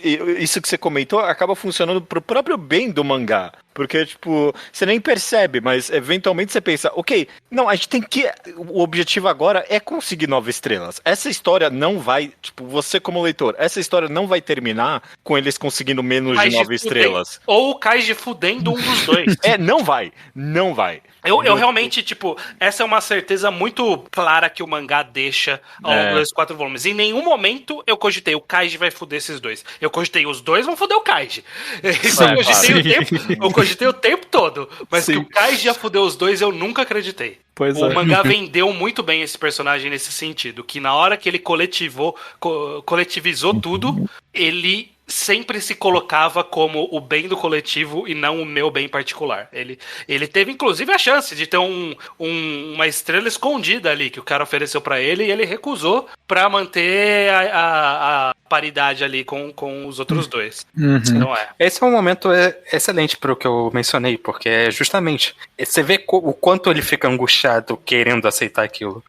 você comentou acaba funcionando pro próprio bem do mangá. Porque, tipo, você nem percebe, mas eventualmente você pensa, ok, não, a gente tem que... O objetivo agora é conseguir 9 estrelas. Essa história não vai, tipo, você como leitor, essa história não vai terminar com eles conseguindo menos de 9 estrelas. Ou o Kaiji fudendo um dos dois. Não vai. Eu realmente, tipo, essa é uma certeza muito clara que o mangá deixa ao longo dos 4 volumes. Em nenhum momento eu cogitei, o Kaiji vai fuder esses dois. Eu cogitei, os dois vão fuder o Kaiji. Isso eu cogitei o tempo todo. Mas que o Kaiji ia fuder os dois, eu nunca acreditei. O mangá vendeu muito bem esse personagem nesse sentido, que na hora que ele coletivizou tudo, ele sempre se colocava como o bem do coletivo e não o meu bem particular. Ele teve, inclusive, a chance de ter uma estrela escondida ali, que o cara ofereceu pra ele, e ele recusou pra manter a paridade ali com os outros dois. Então Esse é um momento excelente pro que eu mencionei, porque é justamente, você vê o quanto ele fica angustiado querendo aceitar aquilo,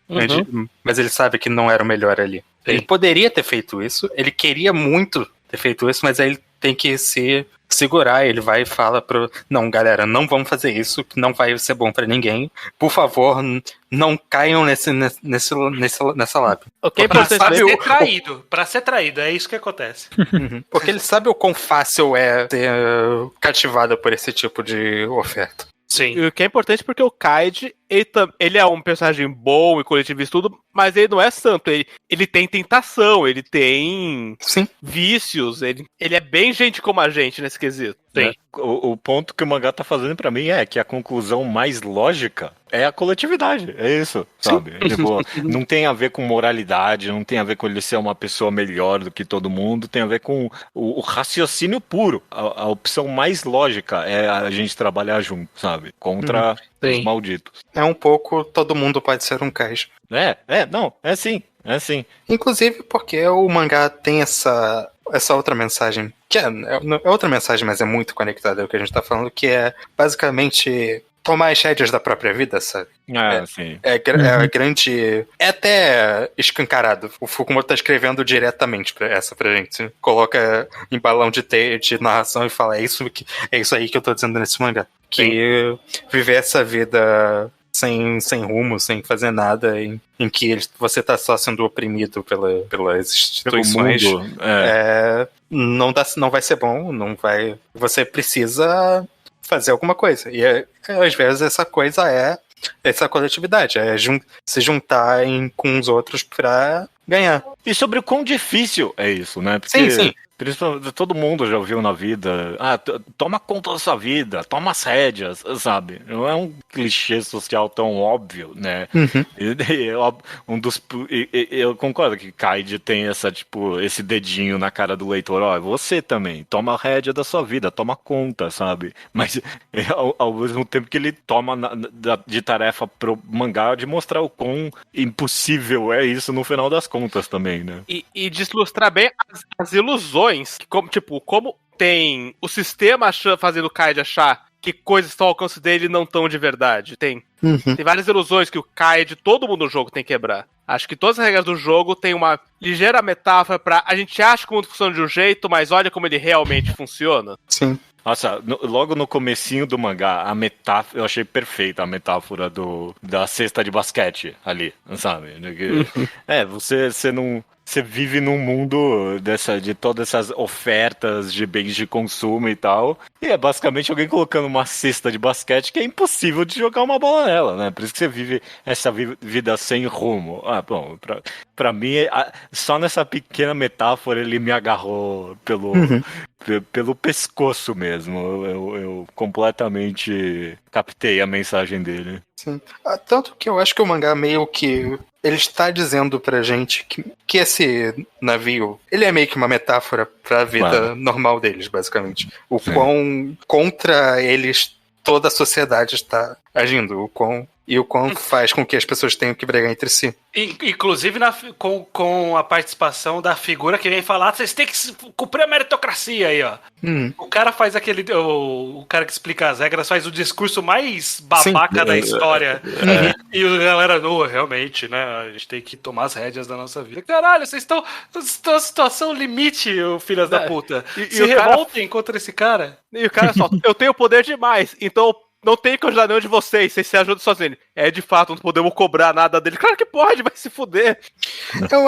mas ele sabe que não era o melhor ali. Ele poderia ter feito isso, ele queria muito ter feito isso, mas aí ele tem que se segurar, ele vai e fala não, galera, não vamos fazer isso, que não vai ser bom pra ninguém, por favor, não caiam nessa lábia. Pra ser traído, é isso que acontece. Porque ele sabe o quão fácil é ser cativado por esse tipo de oferta. Sim. E o que é importante porque o Kaiji, ele é um personagem bom e coletivista tudo, mas ele não é santo. Ele tem tentação, ele tem vícios, ele é bem gente como a gente nesse quesito. Sim. O ponto que o mangá tá fazendo pra mim é que a conclusão mais lógica é a coletividade. É isso, sabe? Tipo, não tem a ver com moralidade, não tem a ver com ele ser uma pessoa melhor do que todo mundo, tem a ver com o raciocínio puro. A opção mais lógica é a gente trabalhar junto, sabe? Contra os malditos. É um pouco, todo mundo pode ser um Kaiju. É sim. Inclusive porque o mangá tem essa outra mensagem, que é outra mensagem, mas é muito conectada ao que a gente tá falando, que é basicamente tomar as rédeas da própria vida, sabe? Sim. É grande... É até escancarado. O Fukumoto tá escrevendo diretamente pra gente. Coloca em balão de narração e fala, é isso aí que eu tô dizendo nesse mangá. Que viver essa vida sem rumo, sem fazer nada, em que você tá só sendo oprimido pelas instituições, não vai ser bom, não vai... Você precisa fazer alguma coisa. E às vezes essa coisa é essa coletividade, se juntar com os outros pra ganhar. E sobre o quão difícil é isso, né? Porque sim. Principalmente, todo mundo já ouviu na vida, toma conta da sua vida, toma as rédeas, sabe? Não é um clichê social tão óbvio, né? Eu concordo que Kaide tem esse dedinho na cara do leitor, você também, toma a rédea da sua vida, toma conta, sabe? Mas ao mesmo tempo que ele toma de tarefa pro mangá de mostrar o quão impossível é isso no final das contas também, né? E deslustrar bem as ilusões, como tem o sistema fazendo o Kaide achar que coisas estão ao alcance dele não estão de verdade. Tem várias ilusões que o Kaide, todo mundo no jogo, tem que quebrar. Acho que todas as regras do jogo tem uma ligeira metáfora pra... A gente acha que o mundo funciona de um jeito, mas olha como ele realmente funciona. Sim. Nossa, logo no comecinho do mangá, a metáfora, eu achei perfeita a metáfora da cesta de basquete ali, sabe? Você não... Você vive num mundo de todas essas ofertas de bens de consumo e tal, e é basicamente alguém colocando uma cesta de basquete que é impossível de jogar uma bola nela, né? Por isso que você vive essa vida sem rumo. Bom, pra mim, só nessa pequena metáfora ele me agarrou pelo pescoço mesmo. Eu completamente captei a mensagem dele. Sim. Tanto que eu acho que o mangá meio que... Ele está dizendo pra gente que esse navio, ele é meio que uma metáfora pra vida normal deles, basicamente. O quão contra eles toda a sociedade está agindo, o quão faz com que as pessoas tenham que brigar entre si. Inclusive com a participação da figura que vem falar, vocês têm que cumprir a meritocracia aí, ó. O cara faz o cara que explica as regras faz o discurso mais babaca da história. E a galera, realmente, né, a gente tem que tomar as rédeas da nossa vida. Caralho, vocês estão numa situação limite, filhas da puta. Se revoltem contra esse cara. E o cara só, eu tenho poder demais, então... Não tem que ajudar nenhum de vocês se ajudam sozinhos. De fato, não podemos cobrar nada dele. Claro que pode, vai se fuder. Então,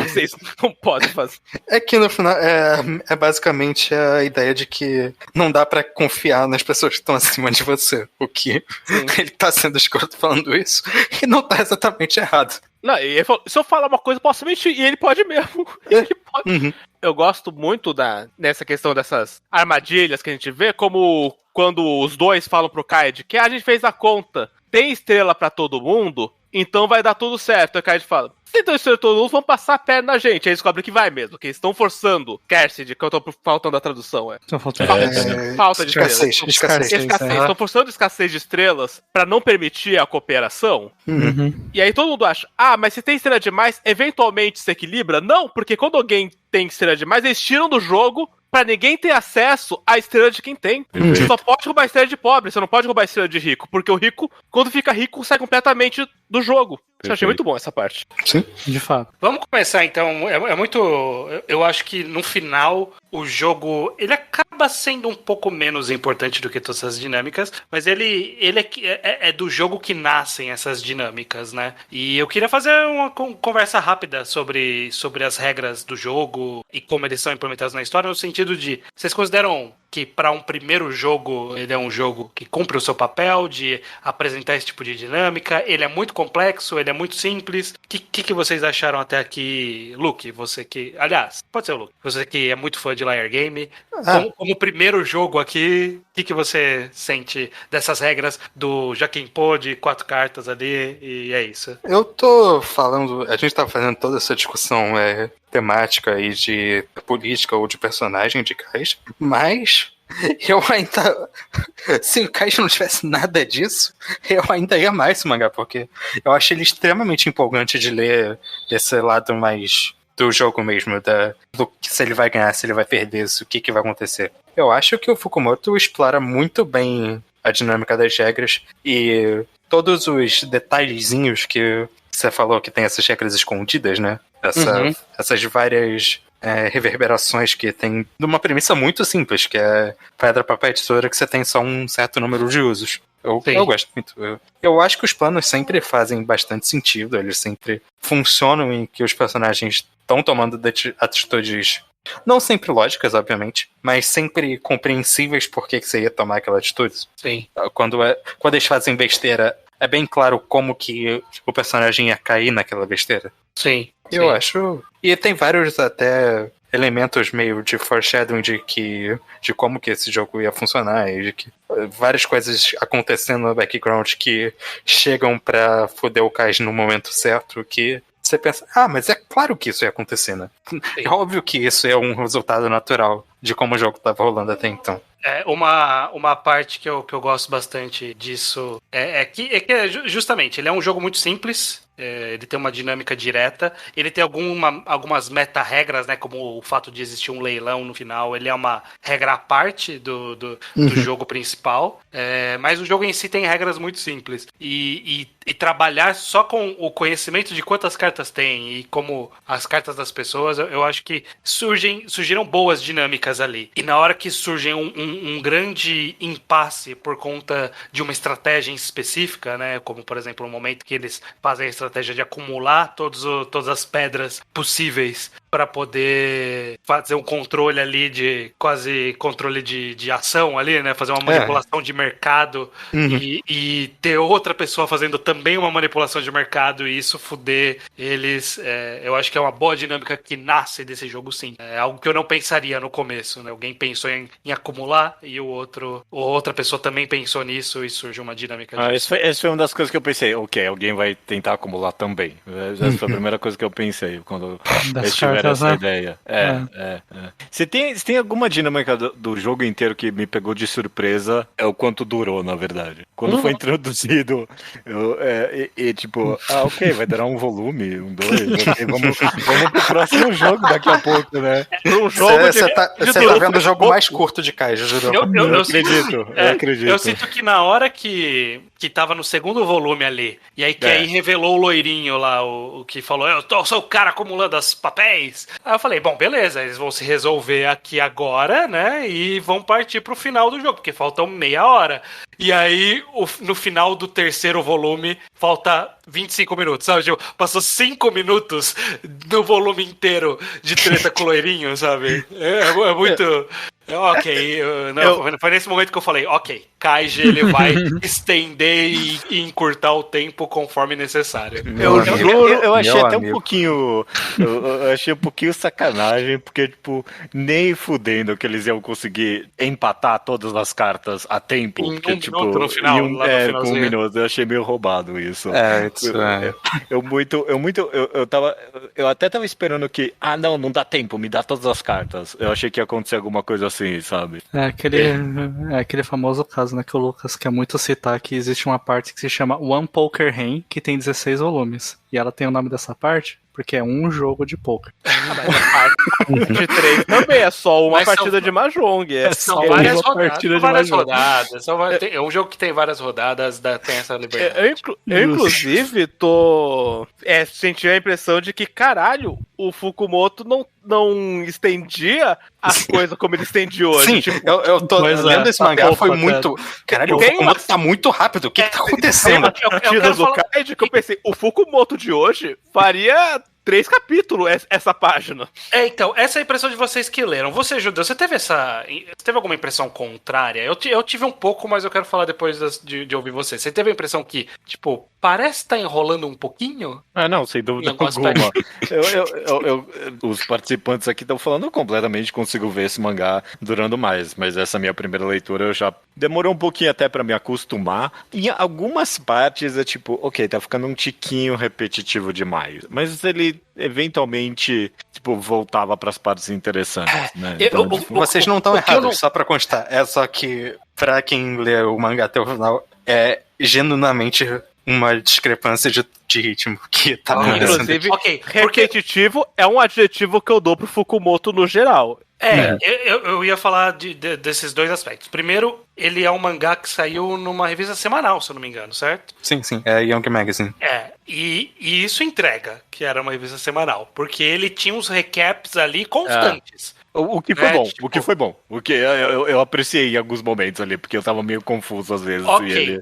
Vocês não podem fazer. É que no final é basicamente a ideia de que não dá pra confiar nas pessoas que estão acima de você. O que ele tá sendo escroto falando isso e não tá exatamente errado. Não, ele falou, se eu falar uma coisa, eu posso mentir. E ele pode mesmo. Ele pode. Eu gosto muito nessa questão dessas armadilhas que a gente vê, como quando os dois falam pro Kaide que a gente fez a conta, tem estrela pra todo mundo, então vai dar tudo certo. Aí o Kaide fala, se tem estrela pra todo mundo, vão passar a perna na gente. Aí eles descobrem que vai mesmo, que eles estão forçando scarcity, que eu tô faltando a tradução. Falta de escassez. Estão forçando escassez de estrelas pra não permitir a cooperação. E aí todo mundo acha, mas se tem estrela demais, eventualmente se equilibra? Não, porque quando alguém tem estrela demais, eles tiram do jogo pra ninguém ter acesso à estrela de quem tem. Você só pode roubar a estrela de pobre, você não pode roubar a estrela de rico, porque o rico, quando fica rico, sai completamente do jogo. Eu achei muito bom essa parte. Sim, de fato. Vamos começar então. É muito. Eu acho que no final o jogo ele acaba sendo um pouco menos importante do que todas essas dinâmicas, mas ele é do jogo que nascem essas dinâmicas, né? E eu queria fazer uma conversa rápida sobre as regras do jogo e como eles são implementados na história, no sentido de, vocês consideram que para um primeiro jogo ele é um jogo que cumpre o seu papel de apresentar esse tipo de dinâmica? Ele é muito complexo, ele é muito simples? O que vocês acharam até aqui, Luke? Você que... Aliás, pode ser o Luke. Você que é muito fã de Liar Game. Como primeiro jogo aqui, o que você sente dessas regras do já quem pôde, 4 cartas ali, e é isso? Eu tô falando... A gente tá fazendo toda essa discussão temática aí de política ou de personagem de Kaiji, mas eu ainda... Se o Kaiji não tivesse nada disso, eu ainda ia mais esse mangá, porque eu acho ele extremamente empolgante de ler desse lado mais do jogo mesmo, do que se ele vai ganhar, se ele vai perder, o que vai acontecer. Eu acho que o Fukumoto explora muito bem a dinâmica das regras e todos os detalhezinhos que você falou que tem essas regras escondidas, né? Essas várias reverberações que tem de uma premissa muito simples, que é pedra, papel e tesoura, que você tem só um certo número de usos. Eu gosto muito. Eu acho que os planos sempre fazem bastante sentido, eles sempre funcionam em que os personagens estão tomando atitudes não sempre lógicas, obviamente, mas sempre compreensíveis por que você ia tomar aquela atitude. Sim. Quando eles fazem besteira, é bem claro como que o personagem ia cair naquela besteira. Sim. Eu acho... E tem vários até elementos meio de foreshadowing de como que esse jogo ia funcionar e de que várias coisas acontecendo no background que chegam pra foder o Kaiji no momento certo, que você pensa, mas é claro que isso ia acontecer, né? É óbvio que isso é um resultado natural de como o jogo tava rolando até então. Uma parte que eu gosto bastante disso é que justamente ele é um jogo muito simples. Ele tem uma dinâmica direta, ele tem algumas meta-regras, né, como o fato de existir um leilão no final, ele é uma regra à parte do jogo principal, mas o jogo em si tem regras muito simples, e trabalhar só com o conhecimento de quantas cartas tem e como as cartas das pessoas, eu acho que surgiram boas dinâmicas ali, e na hora que surge um grande impasse por conta de uma estratégia específica, né, como por exemplo no momento que eles fazem a estratégia de acumular todas as pedras possíveis para poder fazer um controle ali quase controle de ação ali, né? Fazer uma manipulação de mercado e ter outra pessoa fazendo também uma manipulação de mercado e isso fuder eles. Eu acho que é uma boa dinâmica que nasce desse jogo, sim. É algo que eu não pensaria no começo, né? Alguém pensou em acumular e outra pessoa também pensou nisso e surge uma dinâmica disso. Essa foi uma das coisas que eu pensei. Ok, alguém vai tentar acumular também. Essa foi a primeira coisa que eu pensei quando eles tiveram essa ideia. Se tem alguma dinâmica do jogo inteiro que me pegou de surpresa, é o quanto durou, na verdade. Quando foi introduzido, tipo, ok, vai durar um volume, dois, okay, vamos pro próximo jogo daqui a pouco, né? Você tá vendo o jogo mais curto de Kaiju, Judeu. Eu acredito. Eu sinto que na hora que tava no segundo volume ali, e aí que aí revelou o loirinho lá, o que falou, eu sou o cara acumulando os papéis. Aí eu falei, bom, beleza, eles vão se resolver aqui agora, né, e vão partir pro final do jogo, porque faltam meia hora. E aí, no final do terceiro volume, falta 25 minutos, sabe? Tipo, passou 5 minutos no volume inteiro de treta com o loirinho, sabe? É muito... Ok, foi nesse momento que eu falei, ok, Kaiji ele vai estender e encurtar o tempo conforme necessário. Eu achei até um pouquinho. Eu achei um pouquinho sacanagem, porque, tipo, nem fudendo que eles iam conseguir empatar todas as cartas a tempo. Porque, tipo, no final, com 1 minuto, eu achei meio roubado isso. Eu até tava esperando que, não dá tempo, me dá todas as cartas. Eu achei que ia acontecer alguma coisa assim, sabe? Aquele famoso caso, né, que o Lucas quer muito citar, que existe uma parte que se chama One Poker Hand, que tem 16 volumes. E ela tem o nome dessa parte porque é um jogo de poker. Mas a parte de 3 também é só uma partida de Mahjong. São várias rodadas. É um jogo que tem várias rodadas, tem essa liberdade. Eu inclusive, senti a impressão de que, caralho, o Fukumoto não estendia as coisas como ele estende hoje. Sim, tipo, eu tô lendo esse mangá, foi muito... Caralho, o Fukumoto tá muito rápido, o que tá acontecendo? Eu pensei, o Fukumoto de hoje faria 3 capítulos essa página. Então, essa é a impressão de vocês que leram. Você, Judeu, você teve alguma impressão contrária? Eu tive um pouco, mas eu quero falar depois de ouvir você. Você teve a impressão que, tipo, parece estar enrolando um pouquinho? Não, sem dúvida alguma. Os participantes aqui estão falando completamente, consigo ver esse mangá durando mais, mas essa minha primeira leitura eu já demorou um pouquinho até pra me acostumar. Em algumas partes é tipo, ok, tá ficando um tiquinho repetitivo demais, mas ele eventualmente, tipo, voltava pras partes interessantes, né? Então, vocês não estão errados, só pra constar. É só que, pra quem lê o mangá até o final, é genuinamente uma discrepância de ritmo que tá acontecendo. Inclusive, repetitivo é um adjetivo que eu dou pro Fukumoto no geral. Eu ia falar desses dois aspectos. Primeiro, ele é um mangá que saiu numa revista semanal, se eu não me engano, certo? Sim, é Young Magazine. E isso entrega, que era uma revista semanal, porque ele tinha uns recaps ali constantes. O que foi bom, o que foi bom. O que eu apreciei em alguns momentos ali, porque eu tava meio confuso às vezes. Ok.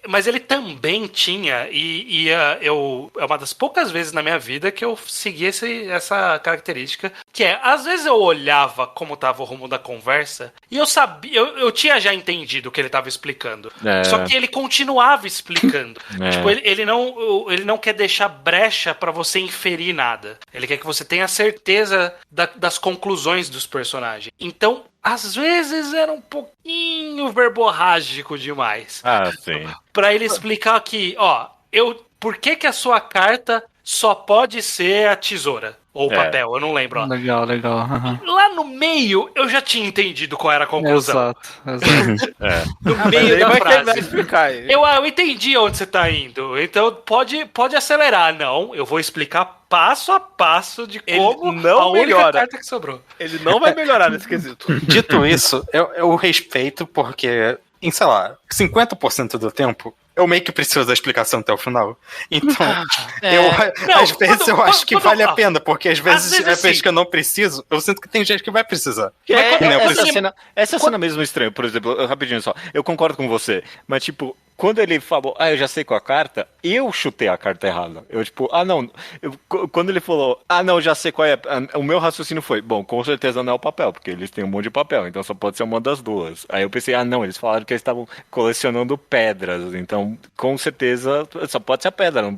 Mas ele também tinha, é uma das poucas vezes na minha vida que eu segui essa característica, que é, às vezes eu olhava como tava o rumo da conversa, e eu sabia, eu tinha já entendido o que ele tava explicando. Só que ele continuava explicando. Tipo, ele não quer deixar brecha pra você inferir nada. Ele quer que você tenha certeza das conclusões dos personagens. Então, às vezes era um pouquinho verborrágico demais. Sim. Pra ele explicar aqui, por que a sua carta só pode ser a tesoura? Ou o papel, eu não lembro. Legal. Uhum. Lá no meio, eu já tinha entendido qual era a conclusão. Exato. No meio da frase. Explicar. Eu entendi onde você tá indo. Então, pode acelerar. Não, eu vou explicar passo a passo de como não melhora. Carta que sobrou. Ele não vai melhorar nesse quesito. Dito isso, eu respeito porque, em, sei lá, 50% do tempo, eu meio que preciso da explicação até o final. Então, às vezes eu acho que vale a pena, porque às vezes que eu não preciso, eu sinto que tem gente que vai precisar. Essa cena mesmo é estranha, por exemplo, rapidinho só, eu concordo com você, mas tipo, quando ele falou, eu já sei qual a carta, eu chutei a carta errada. Eu, tipo, não. Quando ele falou, não, já sei qual é. O meu raciocínio foi, bom, com certeza não é o papel, porque eles têm um monte de papel, então só pode ser uma das duas. Aí eu pensei, não, eles falaram que eles estavam colecionando pedras, então com certeza só pode ser a pedra, não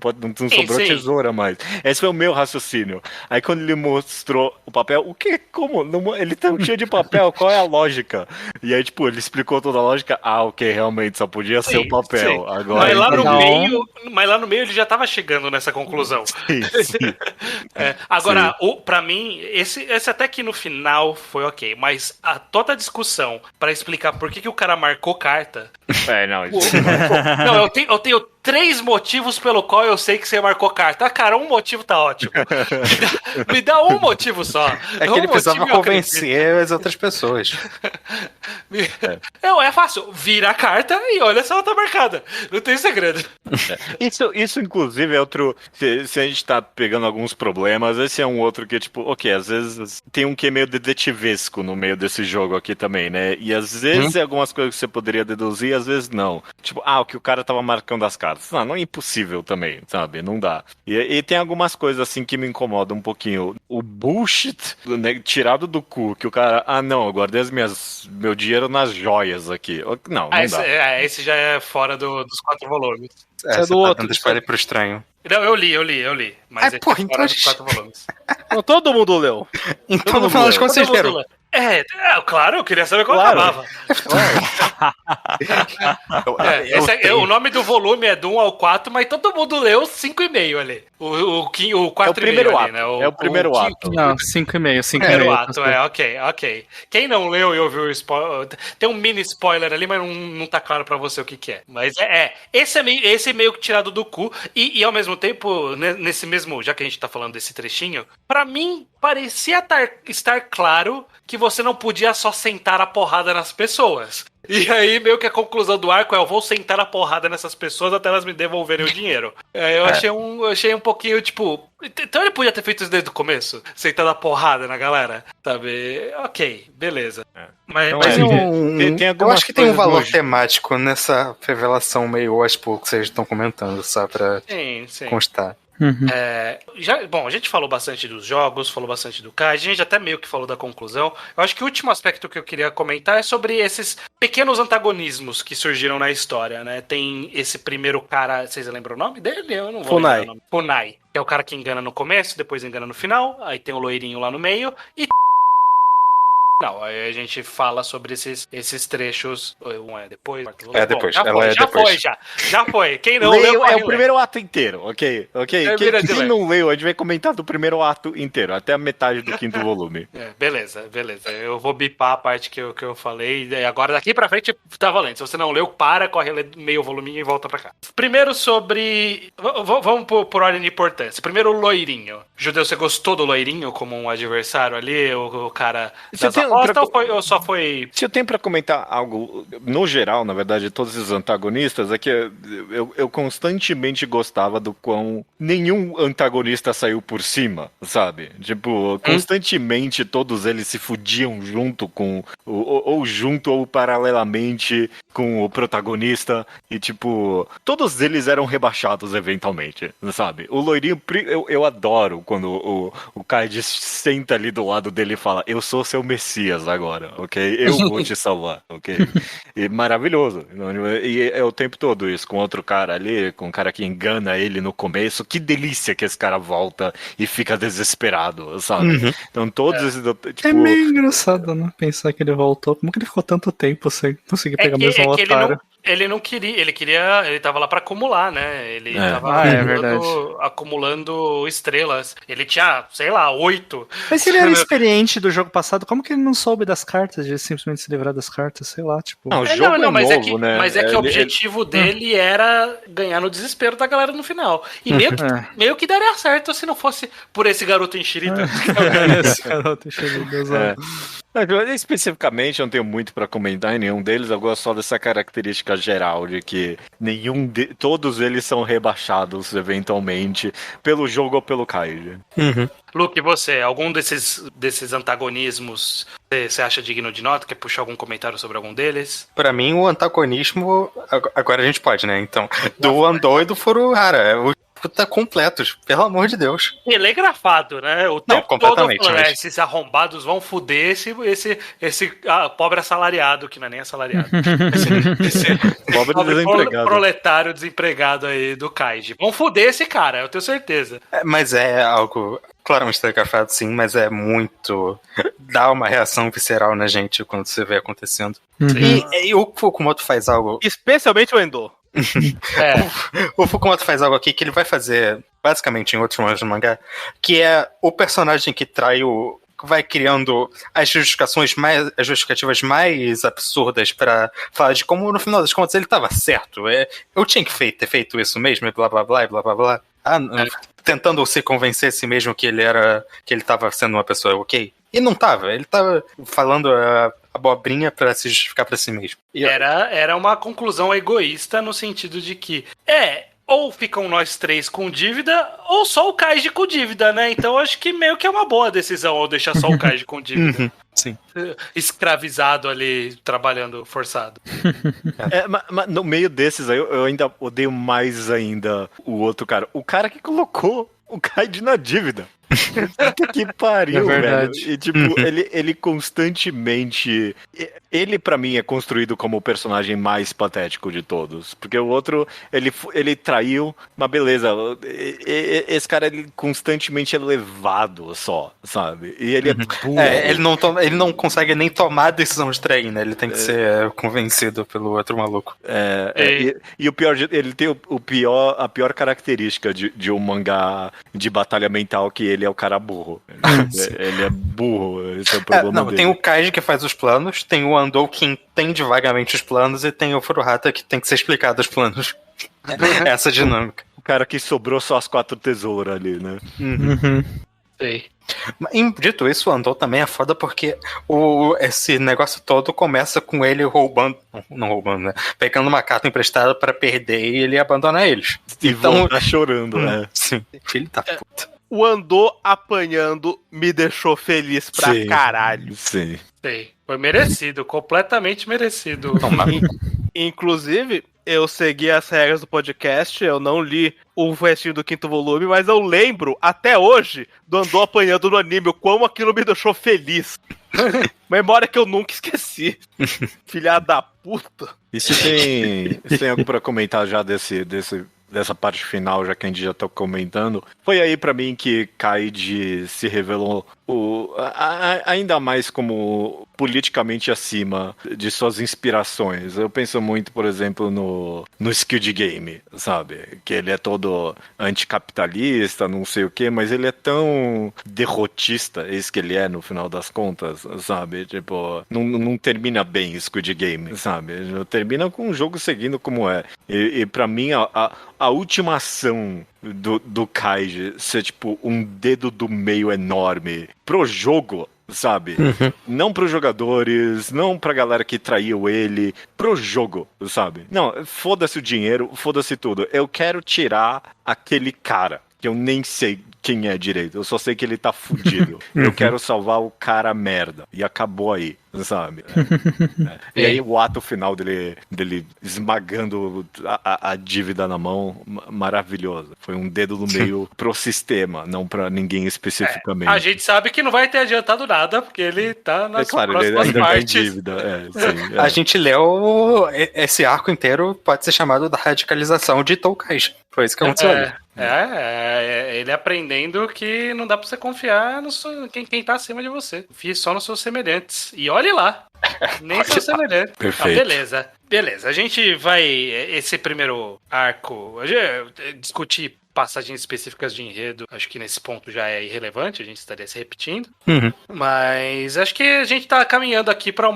sobrou tesoura mais. Esse foi o meu raciocínio. Aí quando ele mostrou o papel, o que? Como? Ele tá cheio de papel, qual é a lógica? E aí, tipo, ele explicou toda a lógica, ok, realmente só podia ser o papel. Agora, mas lá no meio ele já tava chegando nessa conclusão. Sim. Agora, pra mim, esse até que no final foi ok, mas toda a discussão pra explicar por que o cara marcou carta. Não, eu tenho 3 motivos pelo qual eu sei que você marcou carta. Cara, um motivo tá ótimo. Me dá um motivo só. É que ele precisava convencer as outras pessoas. Não, é fácil. Vira a carta e olha se ela tá marcada. Não tem segredo. Isso inclusive, é outro... Se a gente tá pegando alguns problemas, esse é um outro que, tipo, ok, às vezes tem um que é meio detetivesco no meio desse jogo aqui também, né? E às vezes é algumas coisas que você poderia deduzir, às vezes não. Tipo, o que o cara tava marcando as cartas. Não é impossível também, sabe? Não dá. E tem algumas coisas assim que me incomodam um pouquinho. O bullshit, né, tirado do cu, que o cara, não, eu guardei meu dinheiro nas joias aqui. Não dá. Esse já é fora dos 4 volumes. Você do outro. Dando spoiler pro estranho. Não, eu li. Mas é fora dos 4 volumes. Então todo mundo leu. Então, no final das contas, vocês leram. Claro, eu queria saber qual acabava. O nome do volume é do 1 ao 4, mas todo mundo leu 5,5 ali. O 4,5 é o primeiro ali, ato, né? É o primeiro ato. Não, 5,5. Primeiro ato, ok. Quem não leu e ouviu o spoiler... Tem um mini spoiler ali, mas não tá claro pra você o que é. Mas esse é meio que tirado do cu. E ao mesmo tempo, nesse mesmo... Já que a gente tá falando desse trechinho, pra mim, parecia estar claro que você não podia só sentar a porrada nas pessoas. E aí, meio que a conclusão do arco eu vou sentar a porrada nessas pessoas até elas me devolverem o dinheiro. Eu achei um pouquinho, tipo... Então ele podia ter feito isso desde o começo? Sentando a porrada na galera, sabe? Ok, beleza. Mas eu acho que tem um valor temático nessa revelação meio ótimo que vocês estão comentando, só pra constar. Uhum. A gente falou bastante dos jogos, falou bastante do Kai, a gente até meio que falou da conclusão. Eu acho que o último aspecto que eu queria comentar é sobre esses pequenos antagonismos que surgiram na história, né? Tem esse primeiro cara, vocês lembram o nome dele? Eu não vou lembrar o nome. Funai, que é o cara que engana no começo, depois engana no final, aí tem o loirinho lá no meio, e Não, aí a gente fala sobre esses trechos. Um é depois? É depois. Bom, já foi. Quem não leu, é o primeiro ato inteiro, ok? Quem não leu, a gente vai comentar do primeiro ato inteiro, até a metade do 5º volume. Beleza. Eu vou bipar a parte que eu falei, e agora daqui pra frente tá valendo. Se você não leu, corre ler meio voluminho e volta pra cá. Primeiro sobre... Vamos por ordem de importância. Primeiro o loirinho. Judeu, você gostou do loirinho como um adversário ali? O cara... Ou só foi... Se eu tenho pra comentar algo, no geral, na verdade, de todos esses antagonistas, é que eu constantemente gostava do quão nenhum antagonista saiu por cima, sabe? Tipo, constantemente todos eles se fudiam junto com... Ou junto ou paralelamente com o protagonista e, tipo, todos eles eram rebaixados eventualmente, sabe? O loirinho, eu adoro quando o Kaiji senta ali do lado dele e fala, eu sou seu Messias agora, ok? Eu vou te salvar, ok? E maravilhoso. E é o tempo todo isso, com outro cara ali, com um cara que engana ele no começo. Que delícia que esse cara volta e fica desesperado, sabe? Então todos esses... Tipo... É meio engraçado, né? Pensar que ele voltou. Como que ele ficou tanto tempo sem conseguir pegar mesmo o otário? Ele não queria, ele tava lá pra acumular, né? Ele tava acumulando estrelas. Ele tinha, sei lá, 8. Mas se ele era experiente do jogo passado, como que ele não soube das cartas, de simplesmente se livrar das cartas, sei lá, tipo... Não, o jogo mas novo, né? Mas é que o objetivo dele era ganhar no desespero da galera no final. E meio que daria certo se não fosse por esse garoto enxerida. Esse garoto enxerida, exato. Especificamente, eu não tenho muito pra comentar em nenhum deles. Eu gosto só dessa característica geral de que todos eles são rebaixados eventualmente pelo jogo ou pelo Kaiji. Luke, e você? Algum desses antagonismos você acha digno de nota? Quer puxar algum comentário sobre algum deles? Pra mim, o antagonismo... Agora a gente pode, né? Então, do Andou e do Furuhara. Tá completos, pelo amor de Deus. Telegrafado, né? O tempo todo falando, esses arrombados vão fuder esse pobre assalariado, que não é nem assalariado. esse pobre desempregado. Proletário desempregado aí do Kaiji. Vão fuder esse cara, eu tenho certeza. Mas é algo claramente telegrafado, sim, mas é muito... dá uma reação visceral na gente quando você vê acontecendo. E o Fukumoto faz algo... Especialmente o Endo. O Fukumoto faz algo aqui que ele vai fazer basicamente em outros momentos do mangá, que é o personagem que trai vai criando as justificativas mais absurdas pra falar de como no final das contas ele tava certo. Eu tinha que ter feito isso mesmo, e blá blá blá e blá blá blá. Tentando se convencer a si mesmo que ele tava sendo uma pessoa ok. E não tava, ele tava falando abobrinha pra se justificar pra si mesmo. Era uma conclusão egoísta no sentido de que ou ficam nós três com dívida, ou só o Kaiji com dívida, né? Então acho que meio que é uma boa decisão ou deixar só o Kaiji com dívida. Sim. Escravizado ali, trabalhando forçado. Mas no meio desses aí, eu ainda odeio mais ainda o outro cara. O cara que colocou o Kaiji na dívida. Que pariu, velho. E tipo, ele constantemente... Ele, pra mim, é construído como o personagem mais patético de todos. Porque o outro, ele traiu, mas beleza. Esse cara, ele constantemente é levado só, sabe? E ele é burro. Ele não consegue nem tomar a decisão de trair, né? Ele tem que ser convencido pelo outro maluco. E o pior, ele tem a pior característica de um mangá de batalha mental, que ele é o cara burro. Ele é burro, esse é o problema dele. Tem o Kaiji que faz os planos, tem o Andou que entende vagamente os planos e tem o Furuhata que tem que ser explicado os planos. Essa dinâmica. O cara que sobrou só as 4 tesouras ali, né? Sei. Dito isso, o Andou também é foda porque esse negócio todo começa com ele não roubando, né? Pegando uma carta emprestada pra perder e ele abandonar eles. Então tá chorando, né? Sim, filho da puta. O Andou apanhando me deixou feliz pra caralho. Sim. Sei. Foi merecido, completamente merecido. Inclusive, eu segui as regras do podcast, eu não li o restinho do 5º volume, mas eu lembro, até hoje, do Andou apanhando no anime, o quão aquilo me deixou feliz. Memória que eu nunca esqueci. Filha da puta. E se tem algo pra comentar já dessa parte final, já que a gente já tá comentando, foi aí pra mim que Kaiji se revelou ainda mais como politicamente acima de suas inspirações. Eu penso muito, por exemplo, no Squid Game, sabe? Que ele é todo anticapitalista, não sei o quê, mas ele é tão derrotista, isso que ele é no final das contas, sabe? Tipo, não termina bem Squid Game, sabe? Termina com o jogo seguindo como é. E pra mim, a última ação do Kaiji ser, tipo, um dedo do meio enorme pro jogo, sabe? Não pros jogadores, não pra galera que traiu ele, pro jogo, sabe? Não, foda-se o dinheiro, foda-se tudo. Eu quero tirar aquele cara, que eu nem sei quem é direito, eu só sei que ele tá fudido. Eu quero salvar o cara merda. E acabou aí, sabe? E aí o ato final dele esmagando a dívida na mão, maravilhoso. Foi um dedo no meio pro sistema, não pra ninguém especificamente. A gente sabe que não vai ter adiantado nada, porque ele tá nas próximas partes. Tem dívida. A gente leu esse arco inteiro, pode ser chamado da radicalização de Toukaiji. Foi isso que aconteceu ali. Ele aprendendo que não dá pra você confiar quem tá acima de você. Confie só nos seus semelhantes. E olhe lá. Nem seus semelhantes. Perfeito. Beleza. A gente vai... Esse primeiro arco... discutir passagens específicas de enredo, acho que nesse ponto já é irrelevante, a gente estaria se repetindo. Mas acho que a gente tá caminhando aqui pra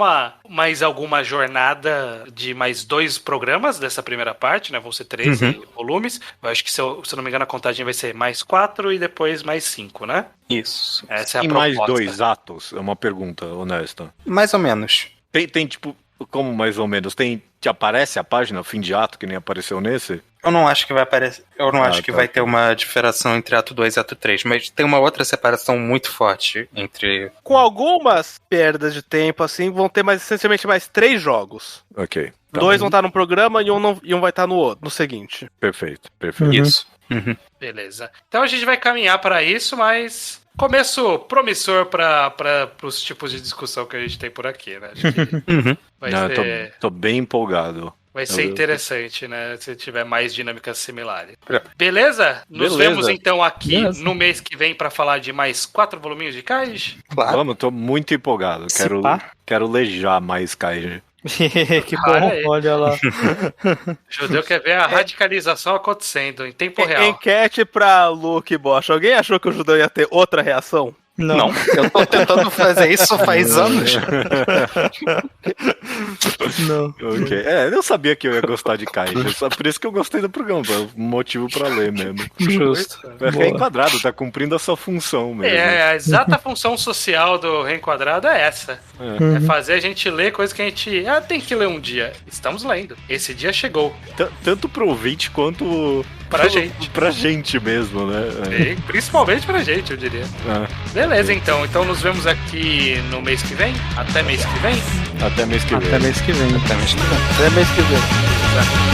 mais alguma jornada de mais 2 programas dessa primeira parte, né? Vão ser 13 volumes. Eu acho que, se eu não me engano, a contagem vai ser mais 4 e depois mais 5, né? Isso. Essa é a e proposta. mais 2 atos? É uma pergunta honesta. Mais ou menos. Tem tipo, como mais ou menos? Te aparece a página, fim de ato, que nem apareceu nesse? Eu não acho que vai aparecer. Eu não acho que vai ter uma diferenciação entre ato 2 e ato 3, mas tem uma outra separação muito forte entre. Com algumas perdas de tempo, assim, vão ter essencialmente mais 3 jogos. Ok. Tá 2 vão estar num programa e um vai estar no outro, no seguinte. Perfeito. Isso. Beleza. Então a gente vai caminhar para isso, mas começo promissor para os tipos de discussão que a gente tem por aqui, né? Acho que vai ser... Tô bem empolgado. Vai ser interessante, né? Se tiver mais dinâmicas similares. Beleza? Nos vemos então aqui no mês que vem para falar de mais 4 voluminhos de Kaiji. Claro. Vamos, tô muito empolgado. Quero lejar mais Kaiji. Que bom, olha lá. O Judeu quer ver a radicalização acontecendo em tempo real. Enquete pra Luke Bosch. Alguém achou que o Judeu ia ter outra reação? Não, eu tô tentando fazer isso faz anos. Não. Ok. Eu sabia que eu ia gostar de Kaiji. Só por isso que eu gostei do programa. Um motivo pra ler mesmo. Justo. Vai ficar enquadrado, tá cumprindo a sua função mesmo. A exata função social do Reenquadrado é essa. É fazer a gente ler coisas que a gente tem que ler um dia. Estamos lendo. Esse dia chegou. Tanto pro ouvinte quanto pra gente mesmo, né? E principalmente pra gente, eu diria. Beleza, então. Então nos vemos aqui no mês que vem. Até mês que vem. Até mês que vem. Até mês que vem. Até mês que vem.